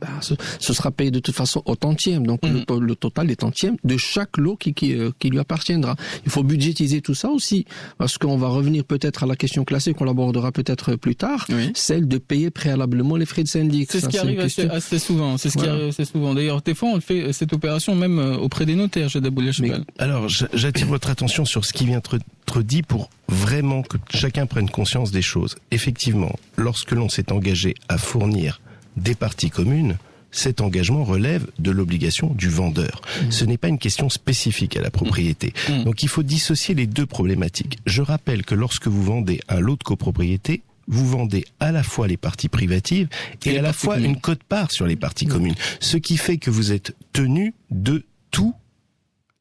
ce sera payé de toute façon au tantième. Donc le total est tantième de chaque lot qui lui appartiendra. Il faut budgétiser tout ça aussi, parce qu'on va revenir peut-être à la question classique qu'on l'abordera peut-être plus tard, celle de payer préalablement les frais de syndic. C'est ce qui arrive assez souvent. C'est ce qui arrive assez souvent. D'ailleurs, des fois, on fait cette opération même auprès des notaires, Jadab Boulachebal. Alors, j'attire votre attention sur ce qui vient d'être dit pour vraiment que chacun prenne conscience des choses. Effectivement, lorsque l'on s'est engagé à fournir des parties communes, cet engagement relève de l'obligation du vendeur. Ce n'est pas une question spécifique à la propriété. Donc il faut dissocier les deux problématiques. Je rappelle que lorsque vous vendez un lot de copropriété, vous vendez à la fois les parties privatives et à la fois une quote-part sur les parties communes. Ce qui fait que vous êtes tenu de tout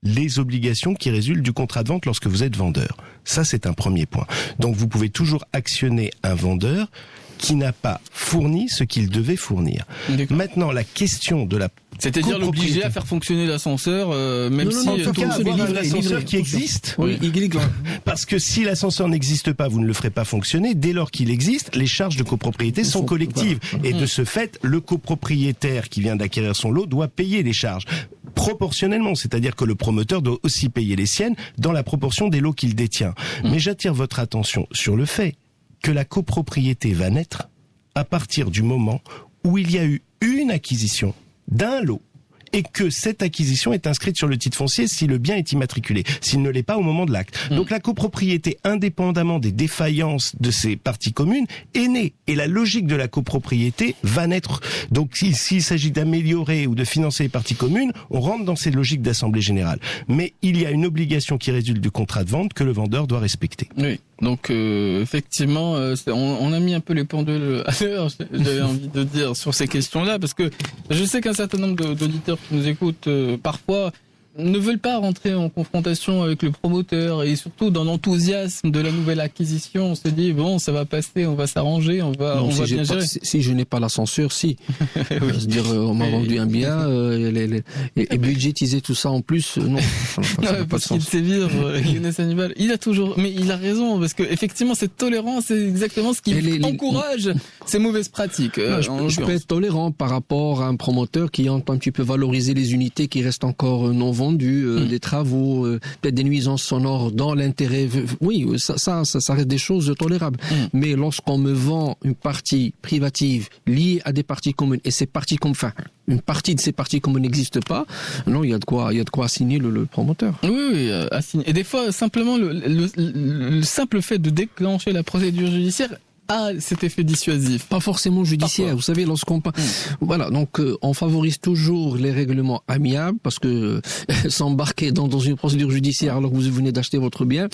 les obligations qui résultent du contrat de vente lorsque vous êtes vendeur. Ça, c'est un premier point. Donc, vous pouvez toujours actionner un vendeur qui n'a pas fourni ce qu'il devait fournir. Maintenant, la question de la c'est-à-dire l'obliger à faire fonctionner l'ascenseur, même si... en tout cas, avoir un ascenseur qui existe. Oui. Parce que si l'ascenseur n'existe pas, vous ne le ferez pas fonctionner. Dès lors qu'il existe, les charges de copropriété sont collectives. Et de ce fait, le copropriétaire qui vient d'acquérir son lot doit payer les charges proportionnellement. C'est-à-dire que le promoteur doit aussi payer les siennes dans la proportion des lots qu'il détient. Mais j'attire votre attention sur le fait que la copropriété va naître à partir du moment où il y a eu une acquisition d'un lot et que cette acquisition est inscrite sur le titre foncier si le bien est immatriculé, s'il ne l'est pas au moment de l'acte. Donc la copropriété, indépendamment des défaillances de ces parties communes, est née. Et la logique de la copropriété va naître. Donc s'il s'agit d'améliorer ou de financer les parties communes, on rentre dans ces logiques d'assemblée générale. Mais il y a une obligation qui résulte du contrat de vente que le vendeur doit respecter. Oui. Donc effectivement, on a mis un peu les pendules à l'heure, j'avais envie de dire, sur ces questions-là, parce que je sais qu'un certain nombre d'auditeurs qui nous écoutent parfois ne veulent pas rentrer en confrontation avec le promoteur, et surtout dans l'enthousiasme de la nouvelle acquisition, on se dit bon, ça va passer, on va s'arranger, on va bien gérer. Si je n'ai pas l'ascenseur, si. Oui. C'est-à-dire on m'a vendu un bien et budgétiser tout ça en plus, non. Parce qu'il sait vivre, Younes Hannibal, il a raison, parce que effectivement cette tolérance, c'est exactement ce qui encourage ces mauvaises pratiques. Je peux être tolérant par rapport à un promoteur qui entend un petit peu valoriser les unités qui restent encore non vendues, des travaux, peut-être des nuisances sonores dans l'intérêt. Oui, ça reste des choses tolérables. Mais lorsqu'on me vend une partie privative liée à des parties communes et ces parties communes, une partie de ces parties communes n'existe pas, non, il y a de quoi assigner le promoteur. Oui, assigner. Et des fois, simplement le simple fait de déclencher la procédure judiciaire cet effet dissuasif. Pas forcément judiciaire. Parfois. Vous savez, lorsqu'on voilà, donc on favorise toujours les règlements amiables parce que s'embarquer dans une procédure judiciaire alors que vous venez d'acheter votre bien,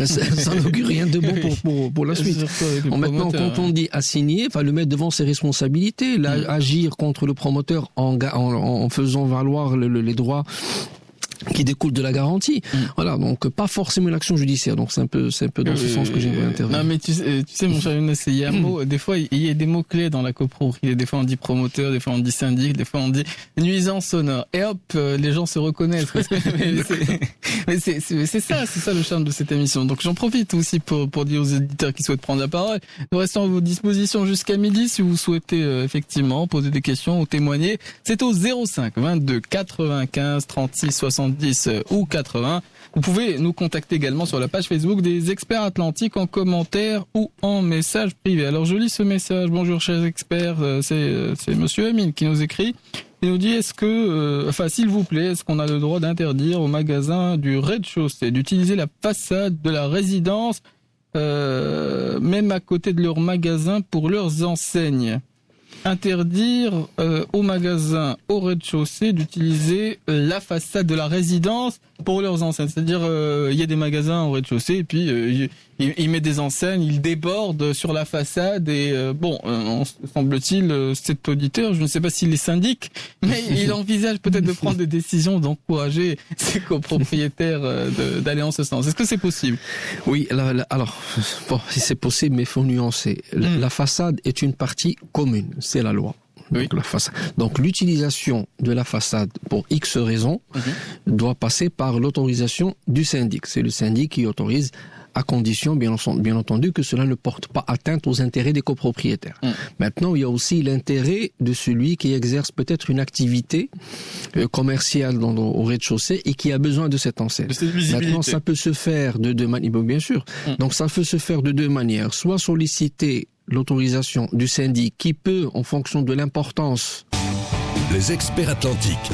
ça n'augure rien de bon pour la suite. Maintenant, quand on dit assigner, le mettre devant ses responsabilités, agir contre le promoteur en faisant valoir les droits qui découle de la garantie. Voilà, donc pas forcément l'action judiciaire. Donc c'est un peu dans ce sens que j'aimerais intervenir. Non, mais tu sais mon cher Younes, il y a un mot, des fois il y a des mots clés dans la copropriété. Des fois on dit promoteur, des fois on dit syndic, des fois on dit nuisance sonore. Et hop, les gens se reconnaissent. Mais c'est ça le charme de cette émission. Donc j'en profite aussi pour dire aux éditeurs qui souhaitent prendre la parole. Nous restons à vos dispositions jusqu'à midi si vous souhaitez effectivement poser des questions ou témoigner. C'est au 05 22 95 36 70 ou 80. Vous pouvez nous contacter également sur la page Facebook des Experts Atlantiques en commentaire ou en message privé. Alors je lis ce message. Bonjour chers experts, c'est monsieur Amine qui nous écrit. Il nous dit est-ce que, s'il vous plaît, est-ce qu'on a le droit d'interdire aux magasins du rez-de-chaussée d'utiliser la façade de la résidence, même à côté de leur magasin pour leurs enseignes? interdire aux magasins au rez-de-chaussée d'utiliser la façade de la résidence pour leurs enseignes. C'est-à-dire, il y a des magasins au rez-de-chaussée et puis il met des enseignes, il déborde sur la façade et semble-t-il, cet auditeur, je ne sais pas s'il est syndic, mais il envisage peut-être de prendre des décisions d'encourager ses copropriétaires d'aller en ce sens. Est-ce que c'est possible? Oui, alors, bon, si c'est possible, mais il faut nuancer. La façade est une partie commune, c'est la loi. Oui. Donc l'utilisation de la façade pour X raisons doit passer par l'autorisation du syndic. C'est le syndic qui autorise à condition, bien entendu, que cela ne porte pas atteinte aux intérêts des copropriétaires. Maintenant, il y a aussi l'intérêt de celui qui exerce peut-être une activité commerciale au rez-de-chaussée et qui a besoin de cette enseigne. Maintenant, ça peut se faire de deux manières, bien sûr. Donc, ça peut se faire de deux manières. Soit solliciter l'autorisation du syndic qui peut, en fonction de l'importance. Les experts atlantiques.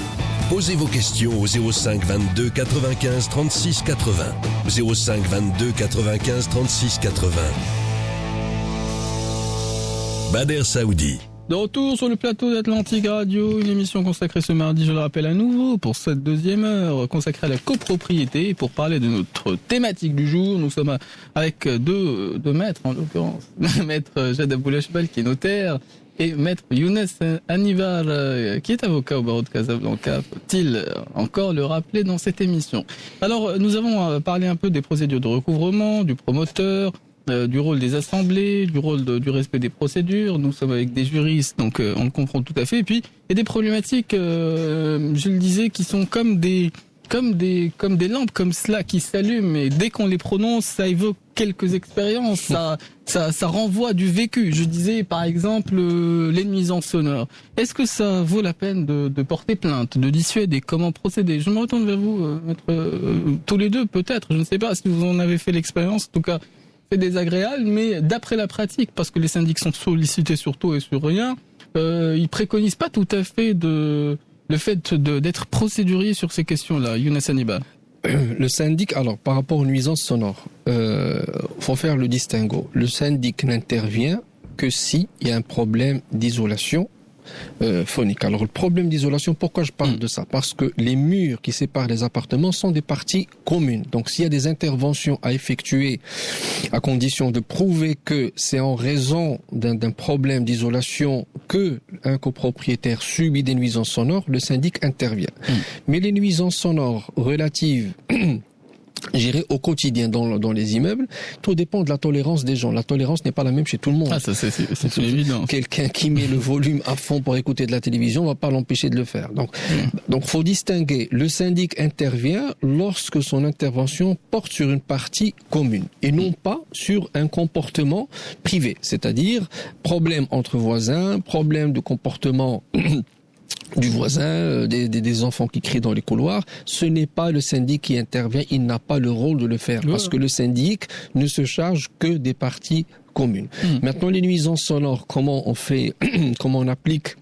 Posez vos questions au 05 22 95 36 80. 05 22 95 36 80. Bader Saoudi. De retour sur le plateau d'Atlantique Radio, une émission consacrée ce mardi, je le rappelle à nouveau, pour cette deuxième heure, consacrée à la copropriété. Pour parler de notre thématique du jour, nous sommes avec deux maîtres, en l'occurrence. Maître Jad Aboulachbal, qui est notaire, et maître Younes Anivar, qui est avocat au barreau de Casablanca. Faut-il encore le rappeler dans cette émission? Alors, nous avons parlé un peu des procédures de recouvrement, du promoteur, du rôle des assemblées, du rôle du respect des procédures. Nous sommes avec des juristes, donc on le comprend tout à fait. Et puis, il y a des problématiques, je le disais, qui sont comme des lampes comme cela qui s'allument, et dès qu'on les prononce, ça évoque quelques expériences, ça renvoie du vécu. Je disais par exemple les nuisances sonores. Est-ce que ça vaut la peine de porter plainte, de dissuader? Comment procéder? Je me retourne vers vous, maître, tous les deux peut-être, je ne sais pas si vous en avez fait l'expérience, en tout cas c'est désagréable, mais d'après la pratique, parce que les syndics sont sollicités sur tout et sur rien, ils préconisent pas tout à fait le fait d'être procédurier sur ces questions-là. Younes Anibar. Le syndic, alors par rapport aux nuisances sonores, faut faire le distinguo. Le syndic n'intervient que si il y a un problème d'isolation phonique. Alors le problème d'isolation, pourquoi je parle de ça? Parce que les murs qui séparent les appartements sont des parties communes. Donc s'il y a des interventions à effectuer à condition de prouver que c'est en raison d'un problème d'isolation que un copropriétaire subit des nuisances sonores, le syndic intervient. Mais les nuisances sonores relatives j'irai au quotidien dans les immeubles, tout dépend de la tolérance des gens. La tolérance n'est pas la même chez tout le monde. Ah, ça c'est évident. Quelqu'un qui met le volume à fond pour écouter de la télévision, on va pas l'empêcher de le faire. Donc faut distinguer. Le syndic intervient lorsque son intervention porte sur une partie commune et non pas sur un comportement privé. C'est-à-dire problème entre voisins, problème de comportement du voisin, des enfants qui crient dans les couloirs, ce n'est pas le syndic qui intervient, il n'a pas le rôle de le faire, parce que le syndic ne se charge que des parties communes. Maintenant, les nuisances sonores, comment on fait, comment on applique,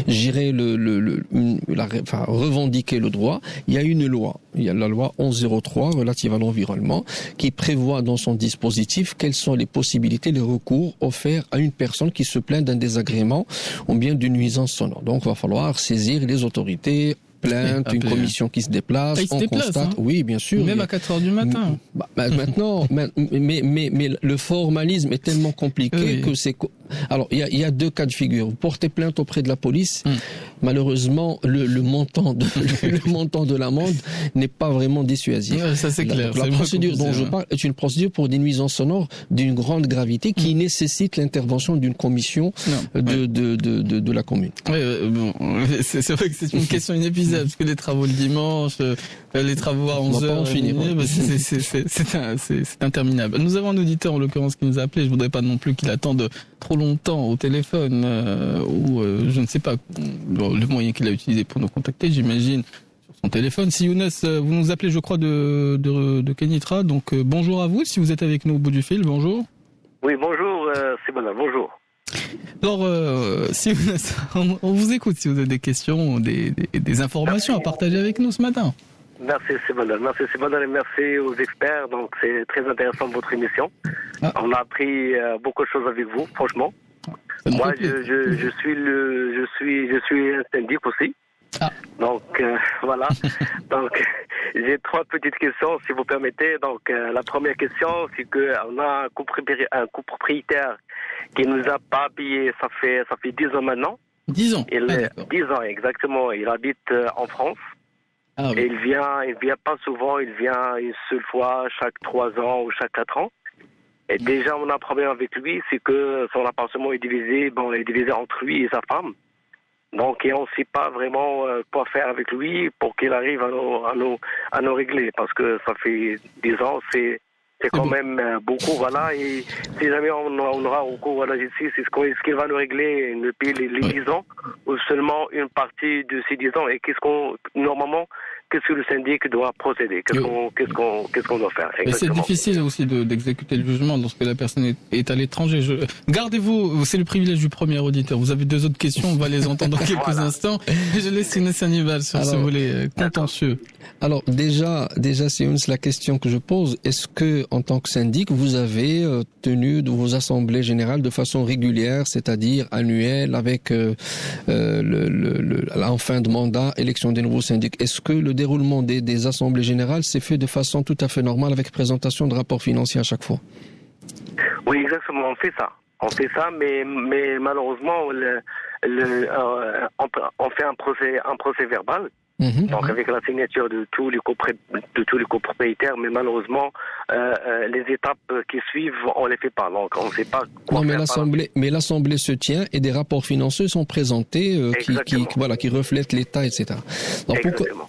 j'irai revendiquer le droit. Il y a une loi, il y a la loi 1103 relative à l'environnement qui prévoit dans son dispositif quelles sont les possibilités, les recours offerts à une personne qui se plaint d'un désagrément ou bien d'une nuisance sonore. Donc il va falloir saisir les autorités, plainte, une commission qui se déplace, on constate. Oui, bien sûr. Même à 4h du matin. Maintenant, mais le formalisme est tellement compliqué que c'est. Alors, il y a deux cas de figure. Vous portez plainte auprès de la police. Malheureusement, le montant de l'amende n'est pas vraiment dissuasif. Ça c'est clair. La procédure dont je parle est une procédure pour des nuisances sonores d'une grande gravité qui nécessite l'intervention d'une commission de la commune. C'est vrai que c'est une question inépuisable parce que les travaux le dimanche, les travaux à 11h, c'est interminable. Nous avons un auditeur en l'occurrence qui nous a appelé. Je voudrais pas non plus qu'il attende trop longtemps au téléphone ou je ne sais pas le moyen qu'il a utilisé pour nous contacter, j'imagine sur son téléphone. Si Younes, vous nous appelez, je crois, de Kenitra, donc bonjour à vous. Si vous êtes avec nous au bout du fil, bonjour. Oui, bonjour, c'est Bala, bonjour. Alors, si on vous écoute, si vous avez des questions, des informations à partager avec nous ce matin. Merci, c'est Bala. Merci, c'est Bala, et merci aux experts. Donc, c'est très intéressant votre émission. On a appris beaucoup de choses avec vous, franchement. Ça nous Moi, fait plaisir. je suis un syndic aussi. Ah. Donc, voilà. Donc, j'ai 3 petites questions, si vous permettez. Donc, la première question, c'est que on a un copropriétaire qui nous a pas payé, ça fait 10 ans maintenant. 10 ans. Il Ah, est d'accord. 10 ans, exactement. Il habite en France. Ah, Et oui. il vient pas souvent, il vient une seule fois chaque 3 ans ou chaque 4 ans. Et déjà, on a un problème avec lui, c'est que son appartement est divisé entre lui et sa femme. Donc, et on ne sait pas vraiment quoi faire avec lui pour qu'il arrive à nous régler. Parce que ça fait 10 ans, c'est quand bon. même beaucoup, voilà. Et si jamais on aura recours à la justice, est-ce qu'il va nous régler, nous payer les 10 ans ou seulement une partie de ces 10 ans? Et qu'est-ce que le syndic doit procéder? Qu'est-ce qu'on doit faire? Mais c'est Exactement. difficile aussi d'exécuter le jugement lorsque la personne est à l'étranger. Gardez-vous, c'est le privilège du premier auditeur. Vous avez 2 autres questions, on va les entendre dans quelques Voilà. instants. Et je laisse Younes Hannibal sur ce Alors, volet contentieux. Alors déjà, c'est la question que je pose. Est-ce que, en tant que syndic, vous avez tenu de vos assemblées générales de façon régulière, c'est-à-dire annuelle, avec en fin de mandat, élection des nouveaux syndics? Est-ce que le déroulement des assemblées générales s'est fait de façon tout à fait normale, avec présentation de rapports financiers à chaque fois? Oui, exactement, on fait ça. Mais malheureusement, on fait un procès verbal. Donc avec la signature de tous les copropriétaires, mais malheureusement les étapes qui suivent, on les fait pas. Donc on ne sait pas quoi Non, faire. mais l'assemblée se tient et des rapports financiers sont présentés qui reflètent l'état, etc.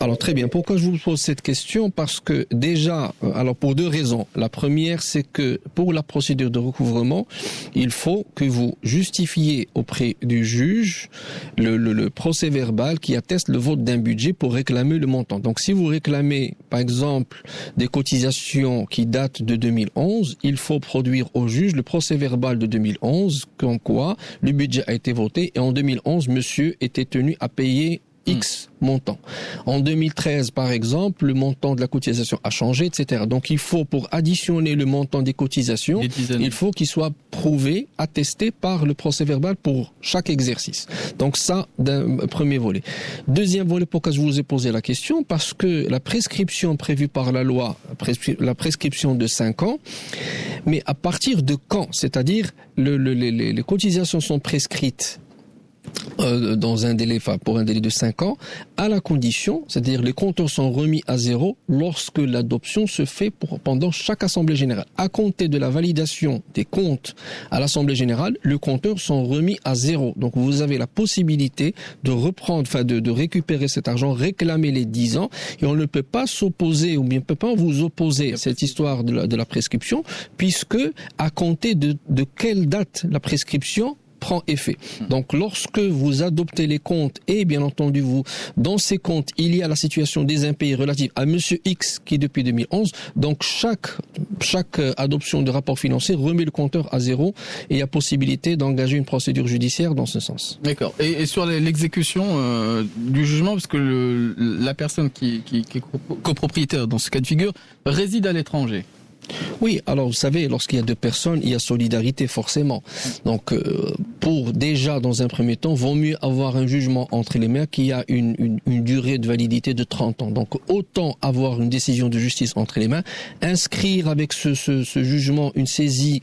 Alors très bien. Pourquoi je vous pose cette question? Parce que déjà, alors pour 2 raisons. La première, c'est que pour la procédure de recouvrement, il faut que vous justifiez auprès du juge le procès verbal qui atteste le vote d'un budget pour réclamer le montant. Donc si vous réclamez, par exemple, des cotisations qui datent de 2011, il faut produire au juge le procès verbal de 2011, comme quoi le budget a été voté et en 2011, monsieur était tenu à payer X montant. En 2013, par exemple, le montant de la cotisation a changé, etc. Donc il faut, pour additionner le montant des cotisations, il faut qu'il soit prouvé, attesté par le procès verbal pour chaque exercice. Donc ça, d'un premier volet. Deuxième volet, pourquoi je vous ai posé la question? Parce que la prescription prévue par la loi, la prescription de 5 ans, mais à partir de quand? C'est-à-dire, les cotisations sont prescrites dans un délai, pour un délai de 5 ans, à la condition, c'est-à-dire les compteurs sont remis à 0 lorsque l'adoption se fait pendant chaque assemblée générale. À compter de la validation des comptes à l'assemblée générale, les compteurs sont remis à 0. Donc vous avez la possibilité de reprendre, de récupérer cet argent, réclamer les 10 ans, et on ne peut pas s'opposer, ou bien ne peut pas vous opposer à cette histoire de la prescription, puisque à compter de quelle date la prescription prend effet. Donc lorsque vous adoptez les comptes et bien entendu dans ces comptes il y a la situation des impayés relative à monsieur X qui depuis 2011, donc chaque adoption de rapport financier remet le compteur à 0 et il y a possibilité d'engager une procédure judiciaire dans ce sens. D'accord. Et sur l'exécution du jugement, parce que la personne qui est copropriétaire dans ce cas de figure réside à l'étranger. Oui, alors vous savez, lorsqu'il y a 2 personnes, il y a solidarité forcément. Donc, pour déjà, dans un premier temps, vaut mieux avoir un jugement entre les mains qui a une durée de validité de 30 ans. Donc, autant avoir une décision de justice entre les mains, inscrire avec ce jugement une saisie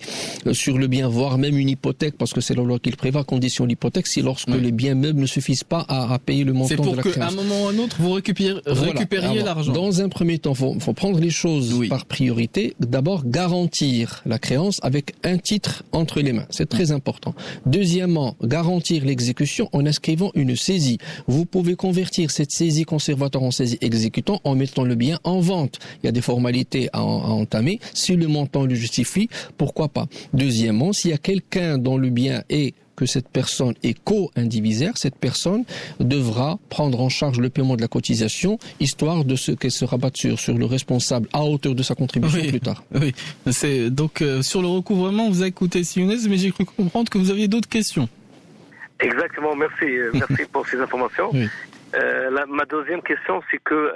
sur le bien, voire même une hypothèque, parce que c'est la loi qui le prévoit, condition l'hypothèque, si lorsque les biens meubles ne suffisent pas à payer le montant de la créance. C'est pour qu'à un moment ou à un autre, vous récupériez l'argent. Dans un premier temps, faut prendre les choses par priorité. D'abord, garantir la créance avec un titre entre les mains. C'est très important. Deuxièmement, garantir l'exécution en inscrivant une saisie. Vous pouvez convertir cette saisie conservatoire en saisie exécutant en mettant le bien en vente. Il y a des formalités à entamer. Si le montant le justifie, pourquoi pas. Deuxièmement, s'il y a quelqu'un dont le bien est que cette personne est co-indivisaire, cette personne devra prendre en charge le paiement de la cotisation, histoire de qu'elle se rabatte sur le responsable à hauteur de sa contribution plus tard. Oui, c'est donc sur le recouvrement, vous avez écouté Younes, mais j'ai cru comprendre que vous aviez d'autres questions. Exactement, merci pour ces informations. Oui. Ma deuxième question, c'est que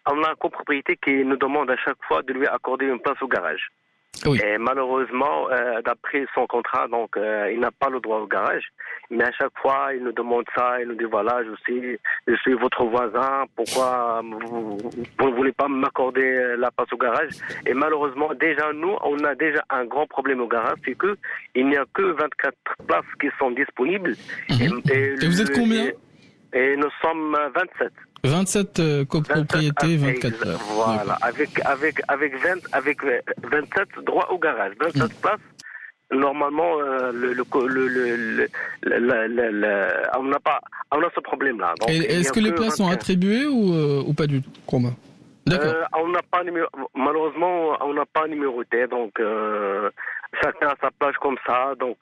on a un copropriété qui nous demande à chaque fois de lui accorder une place au garage. Oui. Et malheureusement, d'après son contrat, donc il n'a pas le droit au garage. Mais à chaque fois, il nous demande ça, il nous dit voilà, je suis votre voisin, pourquoi vous ne voulez pas m'accorder la place au garage? Et malheureusement, déjà nous, on a déjà un grand problème au garage, c'est que il n'y a que 24 places qui sont disponibles. Et vous êtes combien? Et nous sommes 27. 27 copropriétés, 24 places. Voilà, avec 27 droits au garage, 27 places. Normalement, on a ce problème-là. Donc, est-ce que les places sont attribuées ou pas du tout? Romain. D'accord. Malheureusement, on n'a pas numéroté, donc chacun a sa plage comme ça, donc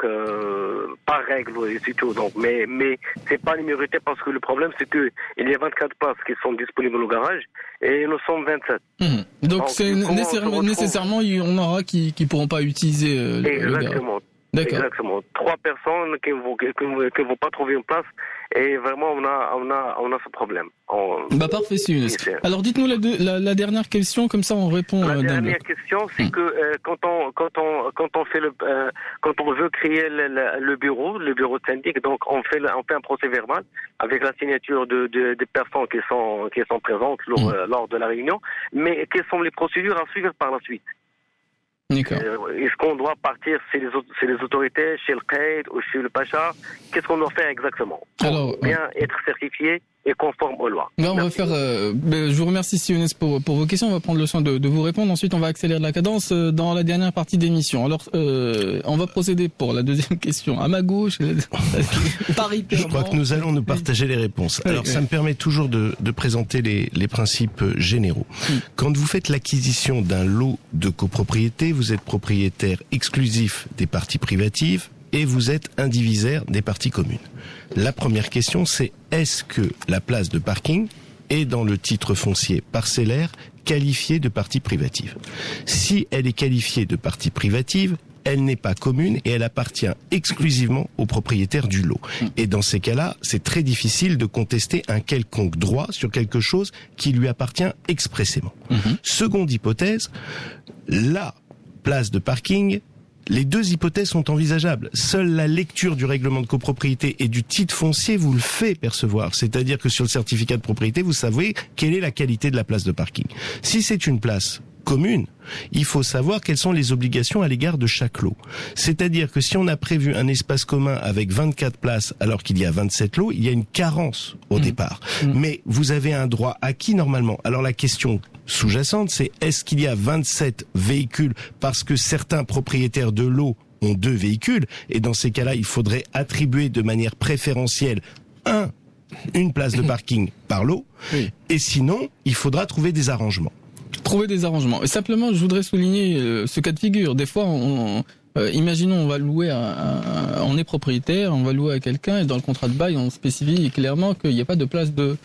par règle, c'est tout. Donc, mais c'est pas numéroté parce que le problème c'est que il y a 24 places qui sont disponibles au garage et nous sommes 27. Donc c'est nécessairement il y en aura qui pourront pas utiliser le garage. D'accord. Exactement. 3 personnes qui vont pas trouver une place et vraiment on a ce problème. Parfait, c'est Younes. Alors dites-nous la dernière question, comme ça on répond. La dernière question, c'est que quand on veut créer le bureau de syndic, donc on fait un procès verbal avec la signature des personnes qui sont présentes lors de la réunion. Mais quelles sont les procédures à suivre par la suite? D'accord. Est-ce qu'on doit partir chez les autorités, chez le Qaïd ou chez le Pacha? Qu'est-ce qu'on doit faire exactement pour bien être certifié et conforme aux lois? On va faire. Je vous remercie, Younes, pour vos questions. On va prendre le soin de vous répondre. Ensuite, on va accélérer la cadence dans la dernière partie d'émission. Alors, on va procéder pour la deuxième question. À ma gauche, je crois que nous allons nous partager les réponses. Alors, ça me permet toujours de présenter les principes généraux. Quand vous faites l'acquisition d'un lot de copropriété, vous êtes propriétaire exclusif des parties privatives et vous êtes indivisaire des parties communes. La première question, c'est est-ce que la place de parking est dans le titre foncier parcellaire qualifiée de partie privative? Si elle est qualifiée de partie privative, elle n'est pas commune et elle appartient exclusivement au propriétaire du lot. Et dans ces cas-là, c'est très difficile de contester un quelconque droit sur quelque chose qui lui appartient expressément. Seconde hypothèse, la place de parking, les deux hypothèses sont envisageables. Seule la lecture du règlement de copropriété et du titre foncier vous le fait percevoir. C'est-à-dire que sur le certificat de propriété, vous savez quelle est la qualité de la place de parking. Si c'est une place commune, il faut savoir quelles sont les obligations à l'égard de chaque lot. C'est-à-dire que si on a prévu un espace commun avec 24 places alors qu'il y a 27 lots, il y a une carence au départ. Mais vous avez un droit acquis normalement. Alors la question sous-jacente, c'est est-ce qu'il y a 27 véhicules parce que certains propriétaires de lots ont 2 véhicules, et dans ces cas-là, il faudrait attribuer de manière préférentielle une place de parking par lot, et sinon, il faudra trouver des arrangements. Et simplement, je voudrais souligner ce cas de figure. Des fois, imaginons, on va louer, on est propriétaire, on va louer à quelqu'un, et dans le contrat de bail, on spécifie clairement qu'il n'y a pas de place de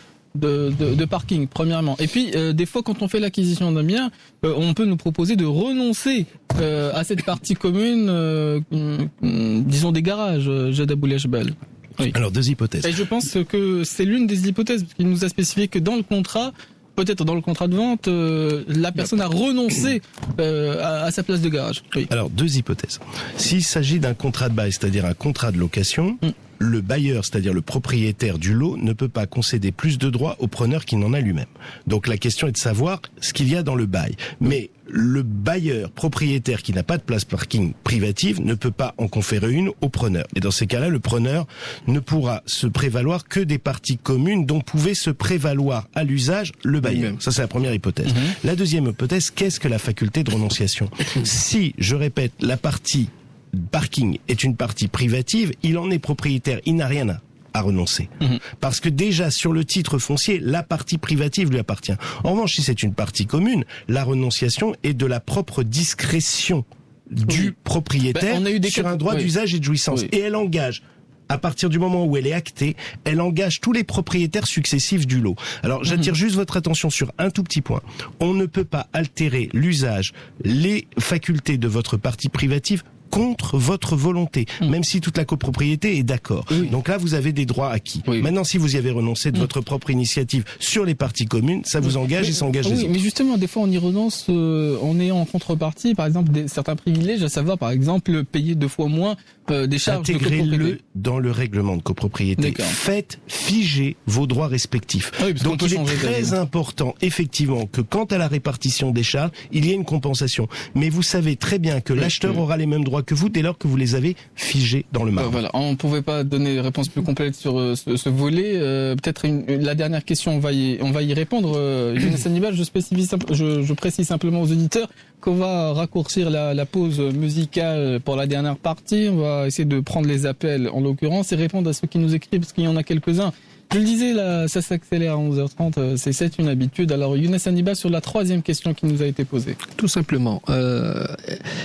parking, premièrement. Et puis, des fois, quand on fait l'acquisition d'un bien, on peut nous proposer de renoncer à cette partie commune, disons des garages, Jad Aboulachbal. Oui. Alors, 2 hypothèses. Et je pense que c'est l'une des hypothèses, parce qu'il nous a spécifié que dans le contrat, peut-être dans le contrat de vente, la personne a renoncé à sa place de garage. Oui. Alors, 2 hypothèses. S'il s'agit d'un contrat de bail, c'est-à-dire un contrat de location, le bailleur, c'est-à-dire le propriétaire du lot, ne peut pas concéder plus de droits au preneur qu'il n'en a lui-même. Donc la question est de savoir ce qu'il y a dans le bail. Mais le bailleur propriétaire qui n'a pas de place parking privative ne peut pas en conférer une au preneur. Et dans ces cas-là, le preneur ne pourra se prévaloir que des parties communes dont pouvait se prévaloir à l'usage le bailleur. Ça, c'est la première hypothèse. La deuxième hypothèse, qu'est-ce que la faculté de renonciation? Si, je répète, la partie parking est une partie privative, il en est propriétaire, il n'a rien à renoncer. Parce que déjà, sur le titre foncier, la partie privative lui appartient. En revanche, si c'est une partie commune, la renonciation est de la propre discrétion du propriétaire sur un droit d'usage et de jouissance. Et elle engage, à partir du moment où elle est actée, elle engage tous les propriétaires successifs du lot. Alors, j'attire juste votre attention sur un tout petit point. On ne peut pas altérer l'usage, les facultés de votre partie privative contre votre volonté, même si toute la copropriété est d'accord. Oui. Donc là, vous avez des droits acquis. Oui. Maintenant, si vous y avez renoncé de votre propre initiative sur les parties communes, ça vous engage et ça engage les Oui, autres. mais justement, des fois, on y renonce en ayant en contrepartie, par exemple, certains privilèges, à savoir, par exemple, payer 2 fois moins des charges de Intégrez-le copropriété. dans le règlement de copropriété. D'accord. Faites figer vos droits respectifs. Ah oui, parce qu'on Donc peut il est changer d'avis. très important, effectivement, que quant à la répartition des charges, il y ait une compensation. Mais vous savez très bien que l'acheteur aura les mêmes droits que vous dès lors que vous les avez figés dans le marbre. Voilà, on ne pouvait pas donner des réponses plus complètes sur ce volet. Peut-être la dernière question, on va y répondre. Younes Hannibal, je précise simplement aux auditeurs qu'on va raccourcir la pause musicale pour la dernière partie. On va essayer de prendre les appels en l'occurrence et répondre à ceux qui nous écrivent parce qu'il y en a quelques-uns. Je le disais, là, ça s'accélère à 11h30, c'est une habitude. Alors Younes Hannibal, sur la 3e question qui nous a été posée. Tout simplement.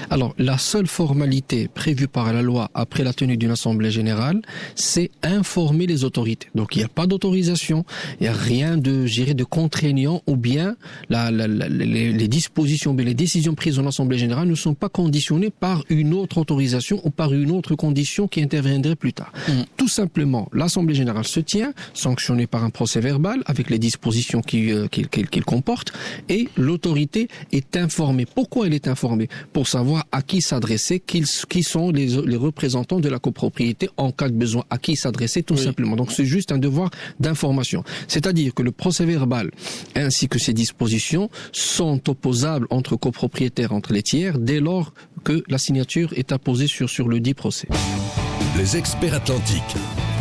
Alors, la seule formalité prévue par la loi après la tenue d'une assemblée générale, c'est informer les autorités. Donc, il n'y a pas d'autorisation, il n'y a rien de contraignant, ou bien les dispositions, les décisions prises en assemblée générale ne sont pas conditionnées par une autre autorisation ou par une autre condition qui interviendrait plus tard. Tout simplement, l'assemblée générale se tient, sanctionnée par un procès verbal avec les dispositions qu'il comporte, et l'autorité est informée. Pourquoi elle est informée? Pour savoir à qui s'adresser, qui sont les représentants de la copropriété en cas de besoin, à qui s'adresser tout simplement. Donc c'est juste un devoir d'information. C'est-à-dire que le procès verbal ainsi que ses dispositions sont opposables entre copropriétaires, entre les tiers, dès lors que la signature est apposée sur le dit procès. Les experts atlantiques.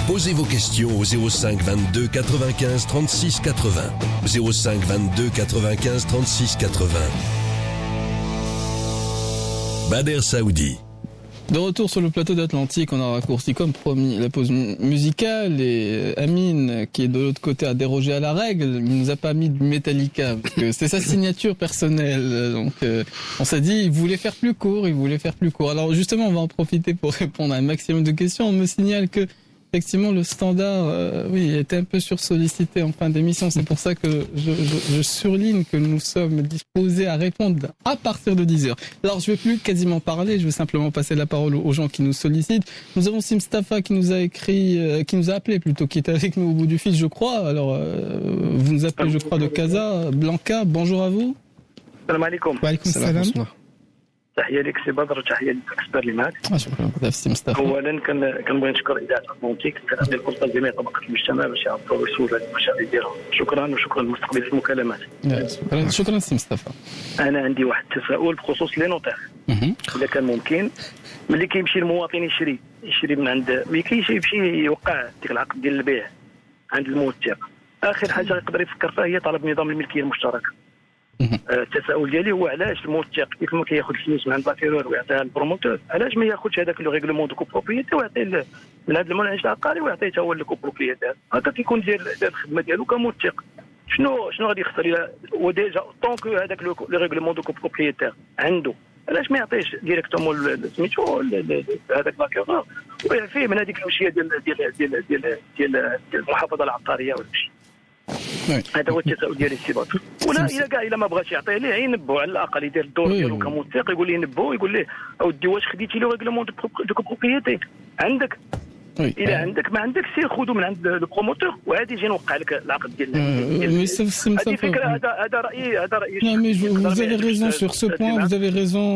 Posez vos questions au 05 22 95 36 80. 05 22 95 36 80. Bader Saoudi. De retour sur le plateau d'Atlantique, on a raccourci comme promis la pause musicale et Amine, qui est de l'autre côté, a dérogé à la règle. Il nous a pas mis de Metallica parce que c'est sa signature personnelle. Donc on s'est dit, il voulait faire plus court. Alors justement, on va en profiter pour répondre à un maximum de questions. On me signale que effectivement, le standard, était un peu sursollicité en fin d'émission. C'est pour ça que je surligne que nous sommes disposés à répondre à partir de 10h. Alors, je vais plus quasiment parler. Je vais simplement passer la parole aux gens qui nous sollicitent. Nous avons Simstafa qui nous a appelé plutôt, qui est avec nous au bout du fil, je crois. Alors, vous nous appelez, je crois, de Casa. Blanca, bonjour à vous. Salam alaikum. Wa alaikum salam. تحيه لك سي بدر وتحيه للاكسبير اللي معك. شكرا بزاف سي مصطفى. اولا كنبغي نشكر اذاعه اتلانتيك كتعطي الفرصه لجميع طبقات المجتمع باش يعبروا ويسولوا على المشاريع ديالهم. شكرا وشكرا لمستقبل المكالمات. شكرا سي مصطفى. انا عندي واحد التساؤل بخصوص لي نوتير. اذا كان ممكن ملي كيمشي المواطن يشري من عند ملي كيمشي يوقع ديك العقد ديال البيع عند الموثق، اخر حاجه يقدر يفكر فيها هي طلب نظام الملكيه المشتركه. التساؤل ديالي هو علاش الموثق كيف ما كياخذ الفلوس من عند لاكيرور ويعطيها للبروموتور، علاش ما ياخذش هذاك لو ريغلومون دو كوبروبريتي ويعطيه من هذا المنعش العقاري ويعطيه حتى هو للكوبروبريتير، هكا كيكون داير الخدمه ديالو كموثق. شنو غادي يخسر الا وديجا طونك هذاك لو ريغلومون دو كوبروبريتير عنده، علاش ما يعطيش ديريكتومون سميتو هذاك لاكيرور ويعفيه من هذيك الوشيه ديال المحافظه العقاريه ولا شي. هذا هو التساؤل ديالي السي باطل. ولا الا ما بغاش يعطيه ليه ينبهوا على الاقل يدير الدور ديالو كموثق، يقول ليه ينبهوا يقول ليه اودي واش خديتي لو ريغلومون دو كوبروبريتي عندك الى عندك ما عندك سير خذوا من عند لو بروموتور وعادي يجي نوقع لك العقد ديالنا. هذه فكره هذا رايي. Non mais vous avez raison sur ce point, vous avez raison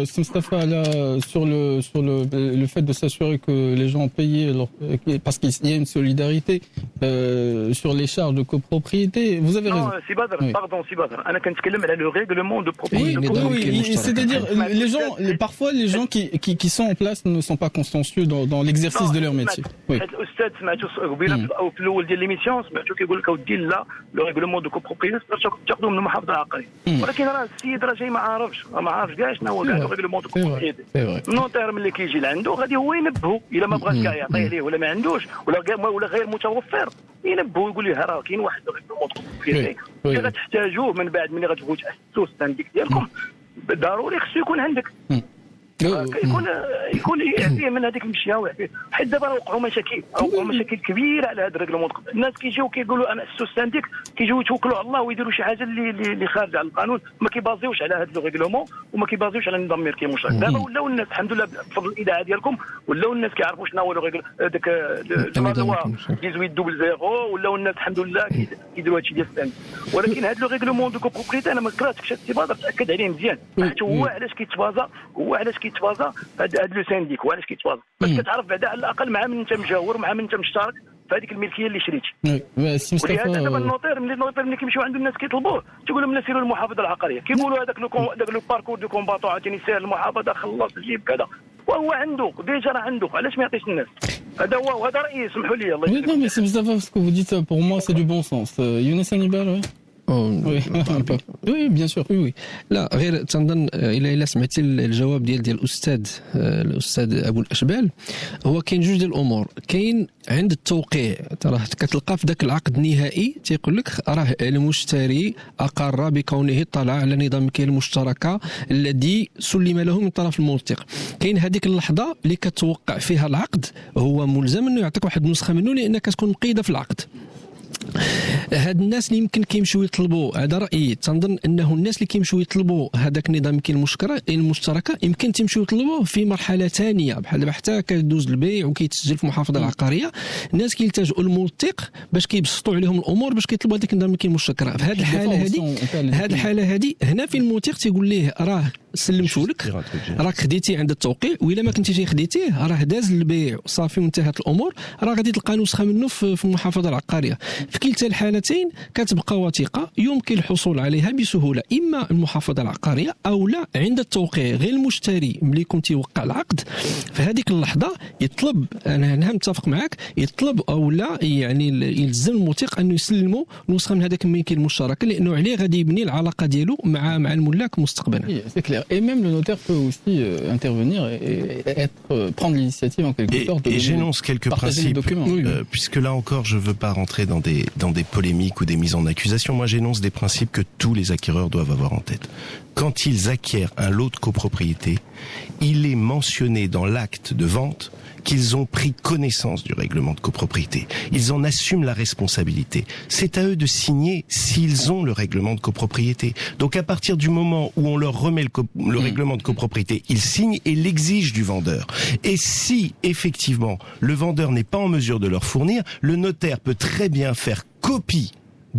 Simstafa là sur le fait de s'assurer que les gens ont payé parce qu'il y a une solidarité sur les charges de copropriété. Vous avez raison. سي بدر باردون سي بدر انا كنتكلم على لو ريغلومون دو بروبريتي. Oui, c'est-à-dire les gens parfois les gens qui sont en place ne sont pas consciencieux dans l'exercice de leur métier. هذا الاستاذ سمعتو قبيله في الاول ديال ليميسيون سمعتو كيقول لك اودي لا لو ريغلومون دو كوبروبريتي تاخذوه من المحافظه العقاريه، ولكن راه السيد راه جاي ما عارفش كاع شنو هو كاع لو ريغلومون دو كوبروبريتي. النوتير ملي كيجي لعنده غادي هو ينبهو الا ما بغاش كاع يعطيه ليه ولا ما عندوش ولا غير متوفر، ينبهو يقول ليه راه كاين واحد لو ريغلومون دو كوبروبريتي اللي غتحتاجوه من بعد ملي غتبغيو تاسسوا الصنديق ديالكم ضروري خصو يكون عندك. يكون يعطيه من هذيك المشيه ويعطيه. حيت دابا وقعوا مشاكل كبيره على هذا الريغلومون. الناس كيجيو كيقولوا انا اسسوا السانديك، كيجيو يتوكلوا على الله ويديروا شي حاجه اللي خارجه على القانون، ما كيبازيوش على هذا الريغلومون وما كيبازيوش على النظام ميركي مشترك. دابا ولاو الناس الحمد لله بفضل الاذاعه ديالكم ولاو الناس كيعرفوا شنو هو داك لو 1800، ولاو الناس الحمد لله كيديروا هادشي ديال السانديك. ولكن هذا لو ريغلومون دو كوبروبريتي انا ما كرهتش هاد التبازا، تاكد عليه مزيان. حيت هو علاش كيتبازا هذا لو سانديك، وعلاش كيتبازا باش كتعرف بعدا على الاقل مع من انت مجاور مع من انت مشترك في هذيك الملكيه اللي شريتي. ولهذا دابا النوطير ملي كيمشيو عند الناس كيطلبوه تيقول لهم سيروا للمحافظه العقاريه، كيقولوا هذاك لو باركور دو كومباتون عاوتاني سير المحافظه خلص جيب كذا، وهو عنده ديجا راه عنده، علاش ما يعطيش الناس؟ هذا هو، وهذا رايي، سمحوا لي. الله يسلمك. Non mais c'est Mustafa, ce que vous dites pour moi c'est du bon sens. Younes Hannibal, oui. Oui bien sûr. Oui. لا غير تنظن الا سمعتي الجواب ديال الاستاذ ابو الاشبال، هو كاين جوج ديال الامور. كاين عند التوقيع راه كتلقى في ذاك العقد النهائي تيقول لك راه المشتري اقر بكونه اطلع على نظام الملكيه المشتركه الذي سلم له من طرف الموثق. كاين هذيك اللحظه اللي كتوقع فيها العقد، هو ملزم انه يعطيك واحد النسخه منه لانها كتكون مقيده في العقد. هاد الناس اللي يمكن كيمشيو يطلبوا، هذا رايي، تنظن انه الناس اللي كيمشيو يطلبوا هذاك النظام المشتركه يمكن تيمشيو يطلبوه في مرحله ثانيه، بحال دابا حتى كدوز البيع وكيتسجل في المحافظه العقاريه، الناس كيلتجؤوا للموثق باش كيبسطوا عليهم الامور باش كيطلبوا هذاك النظام المشتركه. في هذه الحاله هذه هنا في الموثق تيقول ليه راه سلمتو لك، راك خديتي عند التوقيع، والا ما كنتيش خديتيه راه داز البيع صافي وانتهت الامور، راه غادي تلقى نسخه منه في المحافظه العقاريه. في كلتا الحالتين كتبقى وثيقه يمكن الحصول عليها بسهوله، اما المحافظه العقاريه او لا عند التوقيع. غير المشتري ملي يكون تيوقع العقد في هذيك اللحظه يطلب، انا متفق معك، يطلب او لا يعني يلزم الموثق انه يسلموا نسخه من هذاك الملكيه المشتركه، لانه عليه غادي يبني العلاقه ديالو مع الملاك مستقبلا. Et même le notaire peut aussi intervenir et prendre l'initiative en quelque sorte. Et j'énonce quelques principes, puisque là encore je veux pas rentrer dans des polémiques ou des mises en accusation. Moi j'énonce des principes que tous les acquéreurs doivent avoir en tête. Quand ils acquièrent un lot de copropriété, il est mentionné dans l'acte de vente qu'ils ont pris connaissance du règlement de copropriété. Ils en assument la responsabilité. C'est à eux de signer s'ils ont le règlement de copropriété. Donc à partir du moment où on leur remet le règlement de copropriété, ils signent et l'exigent du vendeur. Et si effectivement le vendeur n'est pas en mesure de leur fournir, le notaire peut très bien faire copie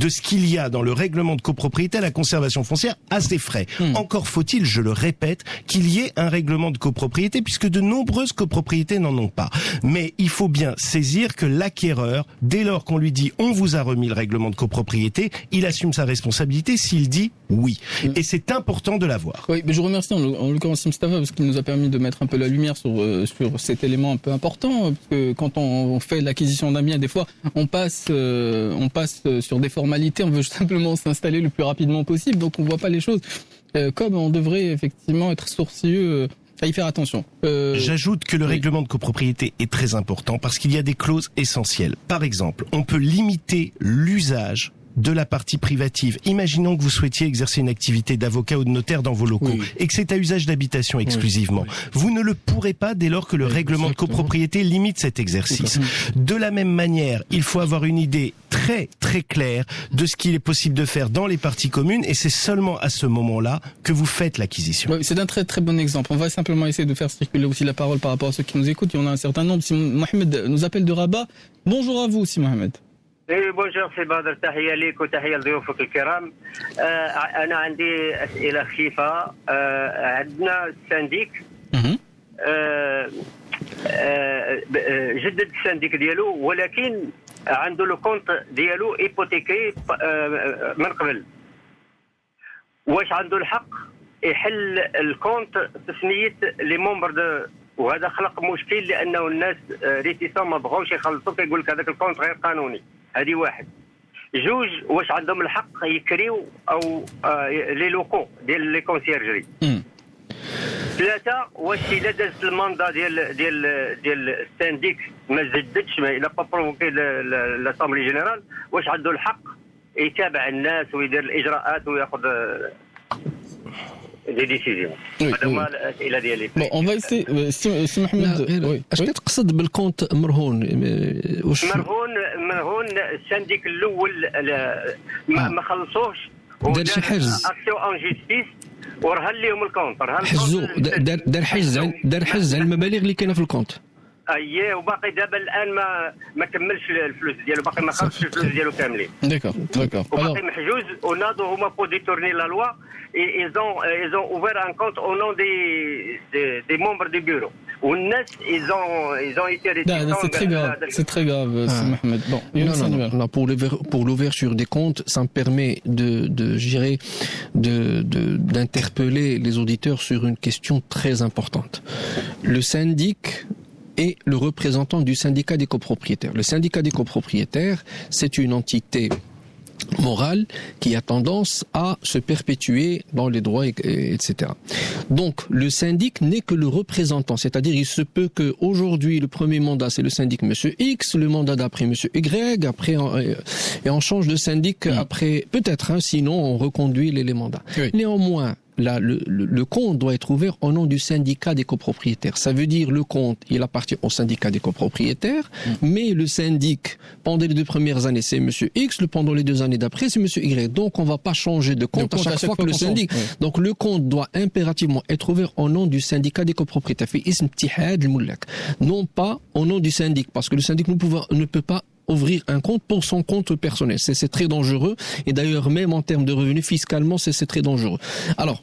de ce qu'il y a dans le règlement de copropriété à la conservation foncière à ses frais. Encore faut-il, je le répète, qu'il y ait un règlement de copropriété, puisque de nombreuses copropriétés n'en ont pas. Mais il faut bien saisir que l'acquéreur, dès lors qu'on lui dit on vous a remis le règlement de copropriété, il assume sa responsabilité s'il dit oui. Et c'est important de l'avoir. Oui, mais je vous remercie en l'occurrence Mustafa parce qu'il nous a permis de mettre un peu la lumière sur cet élément un peu important, parce que quand on fait l'acquisition d'un bien, des fois on passe sur des formalités, on veut simplement s'installer le plus rapidement possible, donc on voit pas les choses comme on devrait effectivement être sourcilleux à y faire attention. J'ajoute que le règlement de copropriété est très important parce qu'il y a des clauses essentielles. Par exemple, on peut limiter l'usage de la partie privative. Imaginons que vous souhaitiez exercer une activité d'avocat ou de notaire dans vos locaux et que c'est à usage d'habitation exclusivement. Vous ne le pourrez pas dès lors que le règlement de copropriété limite cet exercice. De la même manière, il faut avoir une idée très très claire de ce qu'il est possible de faire dans les parties communes, et c'est seulement à ce moment-là que vous faites l'acquisition. Oui, c'est un très très bon exemple. On va simplement essayer de faire circuler aussi la parole par rapport à ceux qui nous écoutent. Il y en a un certain nombre. Si Mohamed nous appelle de Rabat, bonjour à vous si Mohamed. بونجور سي بدر، تحيه ليك وتحيه لضيوفك الكرام. انا عندي اسئله خفيفه. عندنا السانديك جدد السانديك ديالو، ولكن عنده لو كونت ديالو ايبوتيكي من قبل. واش عنده الحق يحل الكونت بسميه لي مومبر دو؟ وهذا خلق مشكل لانه الناس ريتيسون ما بغاوش يخلصوا، كيقول لك هذاك الكونت غير قانوني. هذه واحد. جوج، واش عندهم الحق يكريو او لي لوكو ديال لي كونسيرجري؟ ثلاثه، واش الا دازت الماندا ديال السانديك ما جددش، ما الا با بروفوكي لاسامبلي جينيرال، واش عنده الحق يتابع الناس ويدير الاجراءات وياخذ دي ديسيزيون. هذا هما الاسئله ديالي. Bon, on va essayer. Si Mohamed. Oui. اش كتقصد بالكونت مرهون؟ واش مرهون السانديك الاول ما خلصوش دار شي حجز اكسيو ان جيستيس ورهن لهم الكونت حجزو دار حجز على المبالغ اللي كاينه في الكونت. اييه وباقي دابا الان ما كملش الفلوس ديالو باقي ما خلصش الفلوس ديالو كاملين. D'accord. وباقي محجوز وناضوا هما بو ديتورني لا لوا ils ont ouvert un compte au nom des membres du bureau. والناس ils ont été réticents. C'est très grave, Mohamed. Bon, non, pour l'ouverture des comptes, ça me permet d'interpeller les auditeurs sur une question très importante. Le syndic est le représentant du syndicat des copropriétaires. Le syndicat des copropriétaires, c'est une entité morale qui a tendance à se perpétuer dans les droits, etc. Donc, le syndic n'est que le représentant, c'est-à-dire il se peut que aujourd'hui le premier mandat c'est le syndic Monsieur X, le mandat d'après Monsieur Y, après et on change de syndic après peut-être, sinon on reconduit les mandats. Oui. Néanmoins, là, le compte doit être ouvert au nom du syndicat des copropriétaires. Ça veut dire le compte, il appartient au syndicat des copropriétaires, mais le syndic, pendant les 2 premières années, c'est Monsieur X, pendant les 2 années d'après, c'est Monsieur Y. Donc, on va pas changer de compte à chaque fois que le syndic. Oui. Donc, le compte doit impérativement être ouvert au nom du syndicat des copropriétaires. Non pas au nom du syndic, parce que le syndic ne peut pas ouvrir un compte pour son compte personnel. C'est très dangereux. Et d'ailleurs, même en termes de revenus, fiscalement, c'est très dangereux. Alors,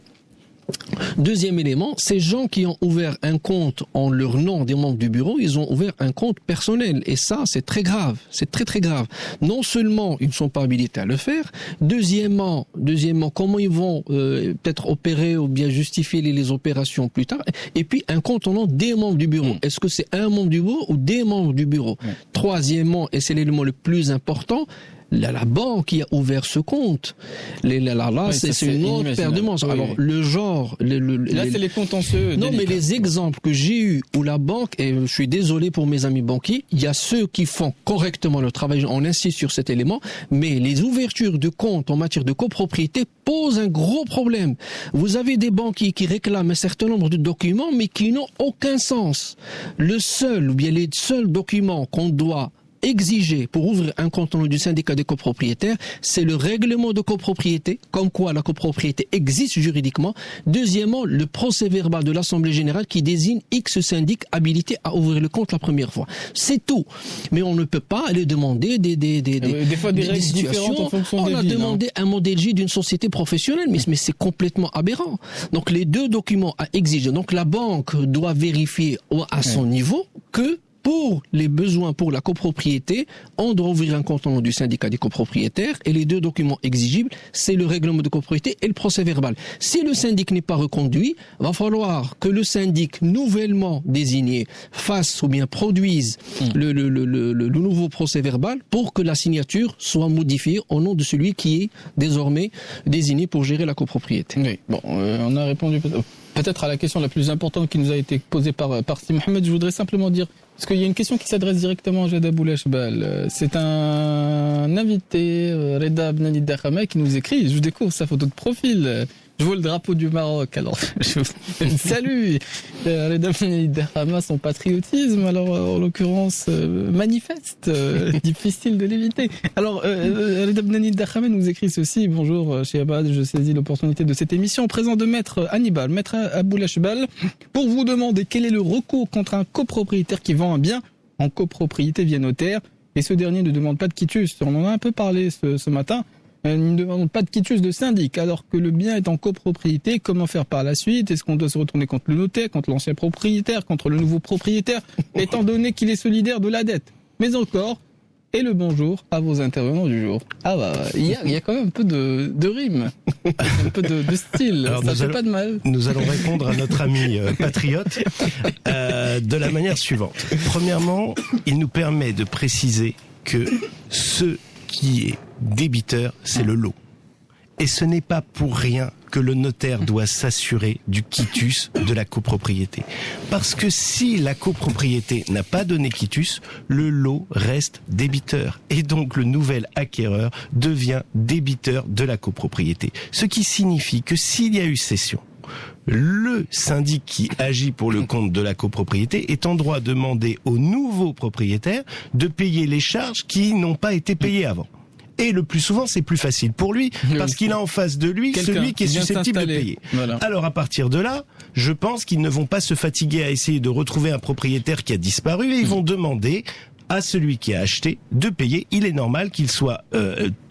deuxième élément, ces gens qui ont ouvert un compte en leur nom des membres du bureau, ils ont ouvert un compte personnel. Et ça, c'est très grave. C'est très, très grave. Non seulement ils ne sont pas habilités à le faire, deuxièmement, comment ils vont peut-être opérer ou bien justifier les opérations plus tard. Et puis, un compte en nom des membres du bureau. Est-ce que c'est un membre du bureau ou des membres du bureau? Troisièmement, et c'est l'élément le plus important, la banque qui a ouvert ce compte, c'est une autre paire de manches. Alors, le genre... Là, c'est les contentieux. Non, mais les exemples que j'ai eus où la banque, et je suis désolé pour mes amis banquiers, il y a ceux qui font correctement le travail, on insiste sur cet élément, mais les ouvertures de comptes en matière de copropriété posent un gros problème. Vous avez des banquiers qui réclament un certain nombre de documents, mais qui n'ont aucun sens. Le seul, ou bien les seuls documents qu'on doit exiger pour ouvrir un compte au nom du syndicat des copropriétaires, c'est le règlement de copropriété, comme quoi la copropriété existe juridiquement. Deuxièmement, le procès verbal de l'Assemblée générale qui désigne X syndic habilité à ouvrir le compte la première fois. C'est tout. Mais on ne peut pas aller demander des fois des règles différentes en fonction des villes. On a demandé un modèle J d'une société professionnelle, mais c'est complètement aberrant. Donc les 2 documents à exiger. Donc la banque doit vérifier à son niveau que pour les besoins pour la copropriété, on doit ouvrir un compte au nom du syndicat des copropriétaires et les 2 documents exigibles, c'est le règlement de copropriété et le procès verbal. Si le syndic n'est pas reconduit, va falloir que le syndic nouvellement désigné fasse ou bien produise le nouveau procès verbal pour que la signature soit modifiée au nom de celui qui est désormais désigné pour gérer la copropriété. Oui, bon, on a répondu peut-être à la question la plus importante qui nous a été posée par Sidi Mohamed. Je voudrais simplement dire, parce qu'il y a une question qui s'adresse directement à Jad Aboulachbal. C'est un invité, Reda Bnani Dakhama, qui nous écrit, je découvre sa photo de profil. Je vois le drapeau du Maroc, alors je salue Reda Bnani Dakhama, son patriotisme, alors en l'occurrence manifeste, difficile de l'éviter. Alors Reda Bnani Dakhama nous écrit ceci: bonjour chez Abad, je saisis l'opportunité de cette émission en présence de Maître Hannibal, Maître Aboulachbal, pour vous demander quel est le recours contre un copropriétaire qui vend un bien en copropriété via notaire, et ce dernier ne demande pas de quitus. On en a un peu parlé ce matin. Ne demande pas de quitus de syndic alors que le bien est en copropriété. Comment faire par la suite? Est-ce qu'on doit se retourner contre le notaire, contre l'ancien propriétaire, contre le nouveau propriétaire, étant donné qu'il est solidaire de la dette? Mais encore, et le bonjour à vos intervenants du jour. Ah bah, il y a quand même un peu de rime, un peu de style. Alors ça fait pas de mal. Nous allons répondre à notre ami patriote de la manière suivante. Premièrement, il nous permet de préciser que ce qui est débiteur, c'est le lot. Et ce n'est pas pour rien que le notaire doit s'assurer du quitus de la copropriété. Parce que si la copropriété n'a pas donné quitus, le lot reste débiteur. Et donc le nouvel acquéreur devient débiteur de la copropriété. Ce qui signifie que s'il y a eu cession, le syndic qui agit pour le compte de la copropriété est en droit de demander au nouveau propriétaire de payer les charges qui n'ont pas été payées avant. Et le plus souvent, c'est plus facile pour lui, parce qu'il a en face de lui celui qui est susceptible de payer. Voilà. Alors à partir de là, je pense qu'ils ne vont pas se fatiguer à essayer de retrouver un propriétaire qui a disparu, et ils vont demander à celui qui a acheté de payer. Il est normal qu'il soit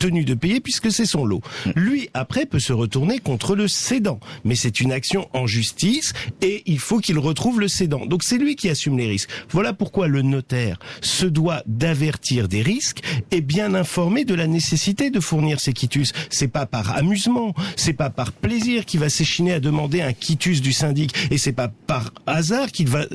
tenu de payer puisque c'est son lot. Lui, après, peut se retourner contre le cédant. Mais c'est une action en justice et il faut qu'il retrouve le cédant. Donc c'est lui qui assume les risques. Voilà pourquoi le notaire se doit d'avertir des risques et bien informer de la nécessité de fournir ses quitus. C'est pas par amusement, c'est pas par plaisir qu'il va s'échiner à demander un quitus du syndic, et c'est pas par hasard qu'il va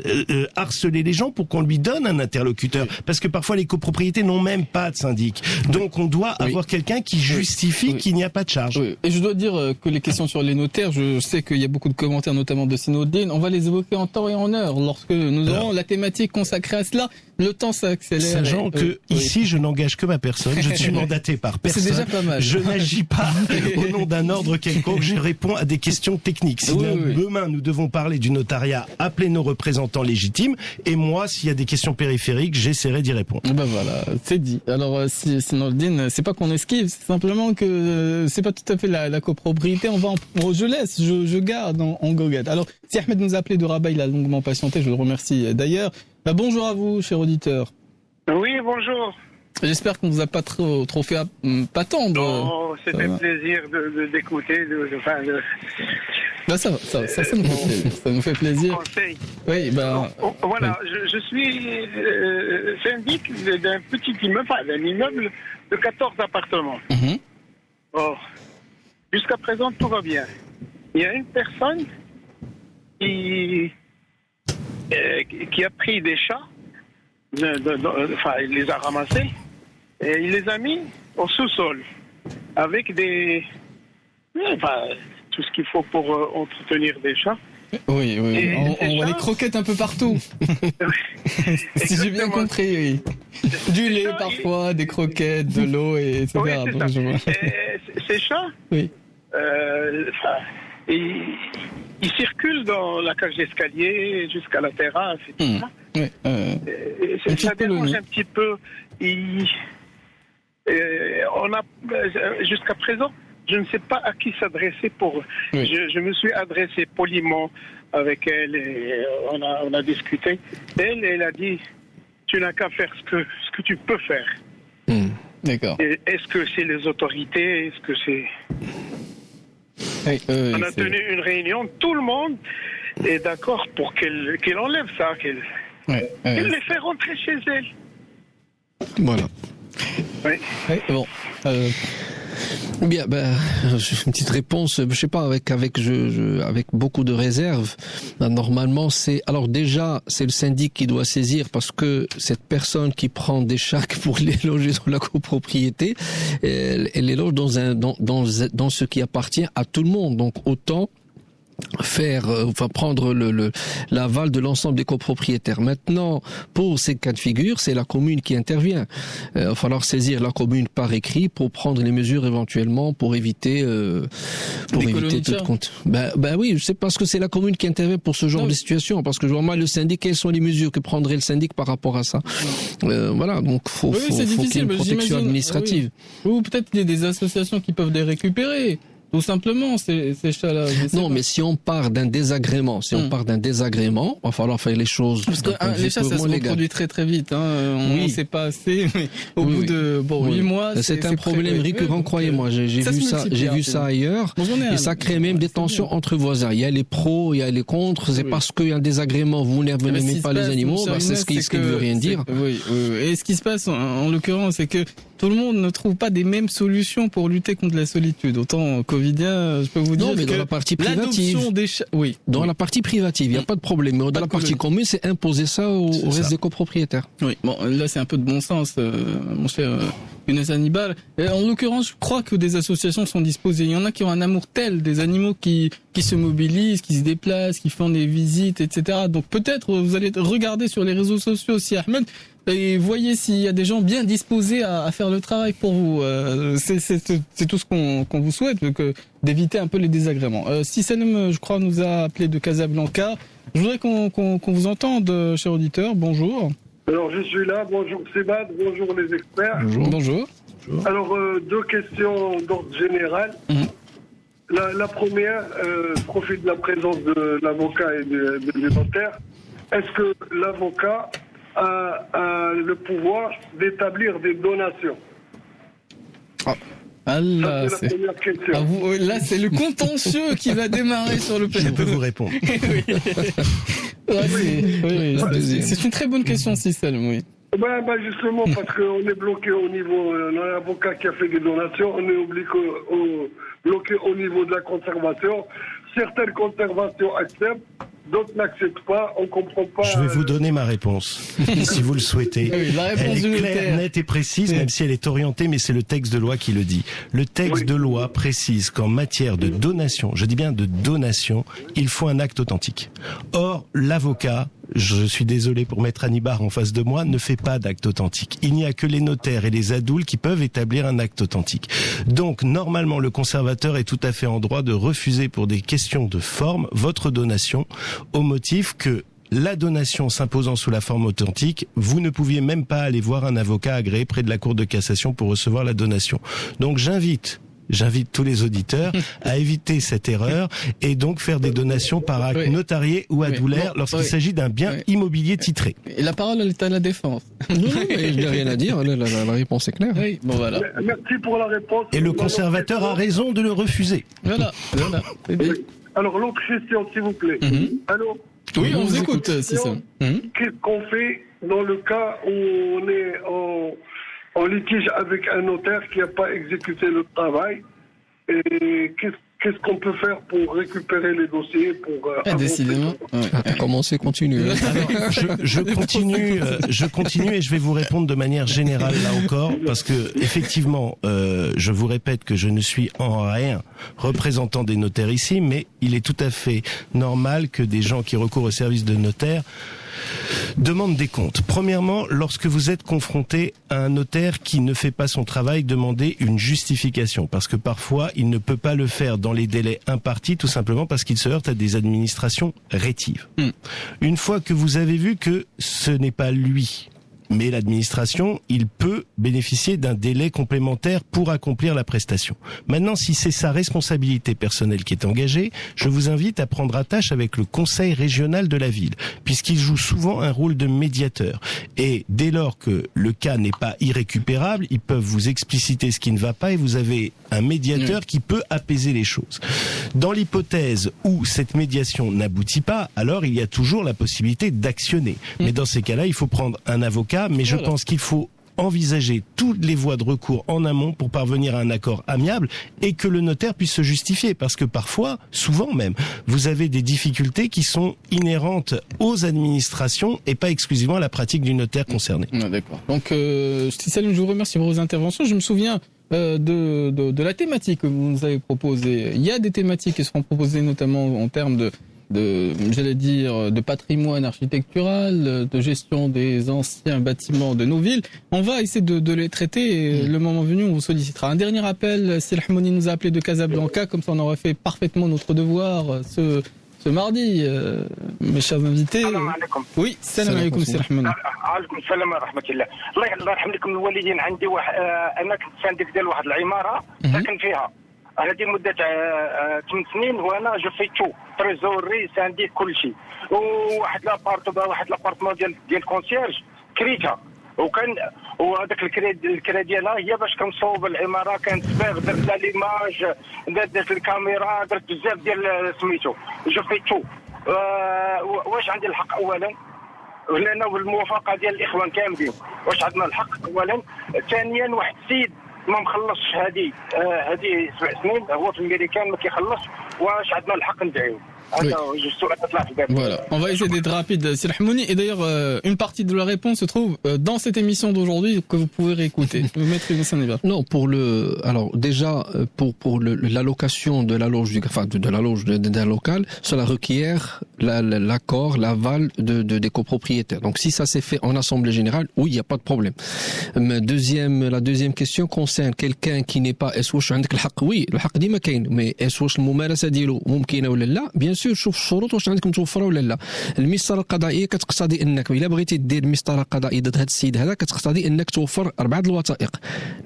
harceler les gens pour qu'on lui donne un interlocuteur. Parce que parfois les copropriétés n'ont même pas de syndic. Donc on doit avoir quelqu'un qui justifie qu'il n'y a pas de charge. Oui. Et je dois dire que les questions sur les notaires, je sais qu'il y a beaucoup de commentaires, notamment de Synodine, on va les évoquer en temps et en heure. Lorsque nous aurons la thématique consacrée à cela, le temps s'accélère. Sachant que ici, je n'engage que ma personne, je ne suis mandaté par personne. C'est déjà pas mal. Je n'agis pas au nom d'un ordre quelconque, je réponds à des questions techniques. Si demain nous devons parler du notariat, appelez nos représentants légitimes, et moi, s'il y a des questions périphériques, j'essaierai d'y répondre. Ben voilà, c'est dit. Alors, Synodine, c'est pas qu'on esquive, c'est simplement que c'est pas tout à fait la copropriété. Je garde en goguette. Alors, si Ahmed nous a appelé de Rabat, il a longuement patienté, je le remercie d'ailleurs. Bonjour à vous, cher auditeur. Oui, bonjour. J'espère qu'on vous a pas trop fait attendre. Non, c'était un plaisir d'écouter. Ça nous fait plaisir. Conseil. Oui, voilà, je suis syndic d'un petit immeuble, d'un immeuble de 14 appartements. Jusqu'à présent, tout va bien. Il y a une personne qui a pris des chats, il les a ramassés et il les a mis au sous-sol avec tout ce qu'il faut pour entretenir des chats. Oui. On voit les croquettes un peu partout. Si j'ai bien compris, oui. Du lait parfois, des croquettes, de l'eau, et etc. Oui, ces chats, ils circulent dans la cage d'escalier jusqu'à la terrasse et tout ça. Ça dérange un petit peu. Jusqu'à présent, je ne sais pas à qui s'adresser pour. Je me suis adressé poliment avec elle et on a discuté. Elle a dit, tu n'as qu'à faire ce que tu peux faire. D'accord. Est-ce que c'est les autorités? Est-ce que c'est... on a tenu une réunion, tout le monde est d'accord pour qu'elle enlève ça, qu'elle les fait rentrer chez elle. Voilà. Bon. Bien, une petite réponse, je sais pas, avec beaucoup de réserve. Normalement, c'est le syndic qui doit saisir, parce que cette personne qui prend des chats pour les loger dans la copropriété, elle les loge dans ce qui appartient à tout le monde. Donc autant prendre l'aval de l'ensemble des copropriétaires. Maintenant, pour ces cas de figure, c'est la commune qui intervient. Il va falloir saisir la commune par écrit pour prendre les mesures éventuellement pour éviter toute compte. Oui, je sais, parce que c'est la commune qui intervient pour ce genre de situation, parce que je vois mal le syndic, quelles sont les mesures que prendrait le syndic par rapport à ça. Voilà, donc faut qu'il y ait une protection administrative. Ou peut-être qu'il y a des associations qui peuvent les récupérer. Tout simplement, ces chats-là. Non, mais si on part d'un désagrément, il va falloir faire les choses. Parce que les chats, ça se reproduit très très vite. On ne sait pas assez, mais au bout de 8 mois, c'est un problème récurrent, croyez-moi. J'ai vu ça ailleurs, et ça crée même des tensions entre voisins. Il y a les pros, il y a les contre. C'est parce qu'il y a un désagrément, vous n'aimez pas les animaux, c'est ce qui ne veut rien dire. Oui. Et ce qui se passe, en l'occurrence, c'est que tout le monde ne trouve pas des mêmes solutions pour lutter contre la solitude. Autant covidien, je peux vous dire que dans la partie privative, dans la partie privative, il n'y a pas de problème. Mais dans la partie commune, c'est imposer ça au reste des copropriétaires. Oui, bon, là c'est un peu de bon sens, mon cher Younes Hannibal. En l'occurrence, je crois que des associations sont disposées. Il y en a qui ont un amour tel des animaux qui se mobilisent, qui se déplacent, qui font des visites, etc. Donc peut-être vous allez regarder sur les réseaux sociaux aussi, Ahmed, et voyez s'il y a des gens bien disposés à faire le travail pour vous. C'est tout ce qu'on vous souhaite, d'éviter un peu les désagréments. Salem, je crois, nous a appelé de Casablanca. Je voudrais qu'on vous entende, cher auditeur. Bonjour. Alors, je suis là. Bonjour Sebad, bonjour les experts. Bonjour. Alors, deux questions d'ordre général. La première, je profite de la présence de l'avocat et du notaire. Est-ce que l'avocat a le pouvoir d'établir des donations? Là, c'est le contentieux qui va démarrer sur le plateau. Je peux vous répondre. C'est une très bonne question, Cicel, oui. Justement, parce qu'on est bloqué au niveau, l'avocat qui a fait des donations, on est bloqué au niveau de la conservation. Certaines conservations acceptent, d'autres n'acceptent pas, on comprend pas. Je vais vous donner ma réponse, si vous le souhaitez. Oui, la réponse elle est claire, nette et précise, même si elle est orientée, mais c'est le texte de loi qui le dit. Le texte de loi précise qu'en matière de donation, je dis bien de donation, il faut un acte authentique. Or, l'avocat, je suis désolé pour Maître Hannibal en face de moi, ne fait pas d'acte authentique. Il n'y a que les notaires et les adouls qui peuvent établir un acte authentique. Donc, normalement, le conservateur est tout à fait en droit de refuser pour des questions de forme votre donation au motif que la donation s'imposant sous la forme authentique, vous ne pouviez même pas aller voir un avocat agréé près de la Cour de cassation pour recevoir la donation. Donc, j'invite tous les auditeurs à éviter cette erreur et donc faire des donations par acte notarié ou adoulaire lorsqu'il s'agit d'un bien immobilier titré. Et la parole, elle est à la défense. Non, je n'ai rien à dire, la réponse est claire. Oui, bon voilà. Merci pour la réponse. Et le conservateur a raison de le refuser. Voilà. Alors, l'autre question, s'il vous plaît. Allô? Oui, on vous écoute, Cicel. Qu'est-ce qu'on fait dans le cas où on est en litige avec un notaire qui n'a pas exécuté le travail? Et qu'est-ce qu'on peut faire pour récupérer les dossiers pour décidément. Commencer, continuer. Alors, je continue et je vais vous répondre de manière générale là encore, parce que effectivement, je vous répète que je ne suis en rien représentant des notaires ici, mais il est tout à fait normal que des gens qui recourent au service de notaire demandent des comptes. Premièrement, lorsque vous êtes confronté à un notaire qui ne fait pas son travail, demandez une justification, parce que parfois il ne peut pas le faire dans les délais impartis, tout simplement parce qu'il se heurte à des administrations rétives. Une fois que vous avez vu que ce n'est pas lui, mais l'administration, il peut bénéficier d'un délai complémentaire pour accomplir la prestation. Maintenant, si c'est sa responsabilité personnelle qui est engagée, je vous invite à prendre attache avec le conseil régional de la ville, puisqu'il joue souvent un rôle de médiateur. Et dès lors que le cas n'est pas irrécupérable, ils peuvent vous expliciter ce qui ne va pas et vous avez un médiateur qui peut apaiser les choses. Dans l'hypothèse où cette médiation n'aboutit pas, alors il y a toujours la possibilité d'actionner. Mais dans ces cas-là, il faut prendre un avocat, mais je pense qu'il faut envisager toutes les voies de recours en amont pour parvenir à un accord amiable et que le notaire puisse se justifier, parce que parfois, souvent même, vous avez des difficultés qui sont inhérentes aux administrations et pas exclusivement à la pratique du notaire concerné. D'accord. Donc, Salim, je vous remercie pour vos interventions. Je me souviens de la thématique que vous nous avez proposée. Il y a des thématiques qui seront proposées notamment en termes de patrimoine architectural, de gestion des anciens bâtiments de nos villes. On va essayer de les traiter et le moment venu, on vous sollicitera. Un dernier appel, Sir Hamoni nous a appelé de Casablanca, comme ça on aura fait parfaitement notre devoir ce mardi, mes chers invités. Oui, salam alaikum, Sir Hamoni. عليكم السلام ورحمة الله. الله يرحم لكم الوالدين. عندي أنا كنت سانديك ديال واحد العمارة ساكن فيها. هذه مدة 8 سنين وأنا جو في تو تريزوري سانديك كل شيء. وواحد لابارتمون ديال كونسيرج كريتها. وكان وهذاك الكرا ديالها هي باش كنصوب العمارة كانت سباغ درت لها ليماج درت الكاميرا درت بزاف ديال سميتو جو في تو. واش عندي الحق أولا؟ ولنا بالموافقه ديال الاخوان كاملين واش عندنا الحق اولا. ثانيا واحد السيد ما مخلصش هذه 7 سنين هو في الامريكان ما كيخلص. واش عندنا الحق ندعيو؟ Voilà, on va essayer d'être rapide, Sir Hamouni. Et d'ailleurs, une partie de la réponse se trouve dans cette émission d'aujourd'hui que vous pouvez réécouter. Maître Younes Hanibar. Non, alors déjà pour l'allocation de la loge de la loge d'un local, cela requiert l'accord, l'aval des copropriétaires. Donc si ça s'est fait en assemblée générale, oui, il n'y a pas de problème. La deuxième question concerne quelqu'un qui n'est pas اسواش عندك الحق. Oui, الحق ديما كاين, mais اسواش الممارسه ديالو ممكنه ولا لا؟ بيان سور شوف الشروط واش عندك متوفره ولا لا. المسطره القضائيه كتقتضي انك الا بغيتي دير مسطره قضائيه ضد هذا السيد هذا كتقتضي انك توفر 4 الوثائق: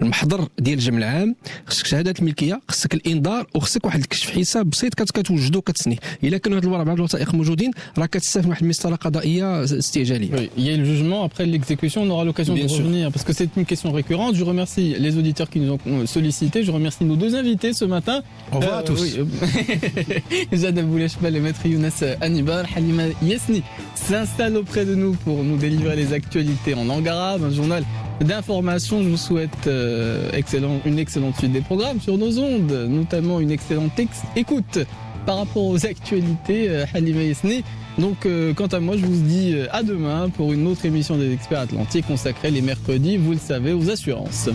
المحضر ديال الجمع العام، خصك شهاده الملكيه، خصك الانذار، وخصك واحد الكشف حساب بسيط كتوجدو كتسنيه. الا كانوا هاد 4 الوثائق موجودين راه كتستافد واحد المسطره قضائيه استعجاليه. Oui, il y a le jugement, après l'exécution, on aura l'occasion de revenir parce que c'est une question récurrente. Je remercie les auditeurs qui nous ont sollicités. Je remercie nos 2 invités ce matin. Au revoir à tous. Jad Aboulachbal et Maître Younes Hanibar. Halima Yesni s'installe auprès de nous pour nous délivrer les actualités en langue arabe, un journal d'information. Je vous souhaite une excellente suite des programmes sur nos ondes, notamment une excellente écoute par rapport aux actualités. Halima Yesni. Donc, quant à moi, je vous dis à demain pour une autre émission des Experts Atlantiques consacrée les mercredis, vous le savez, aux assurances.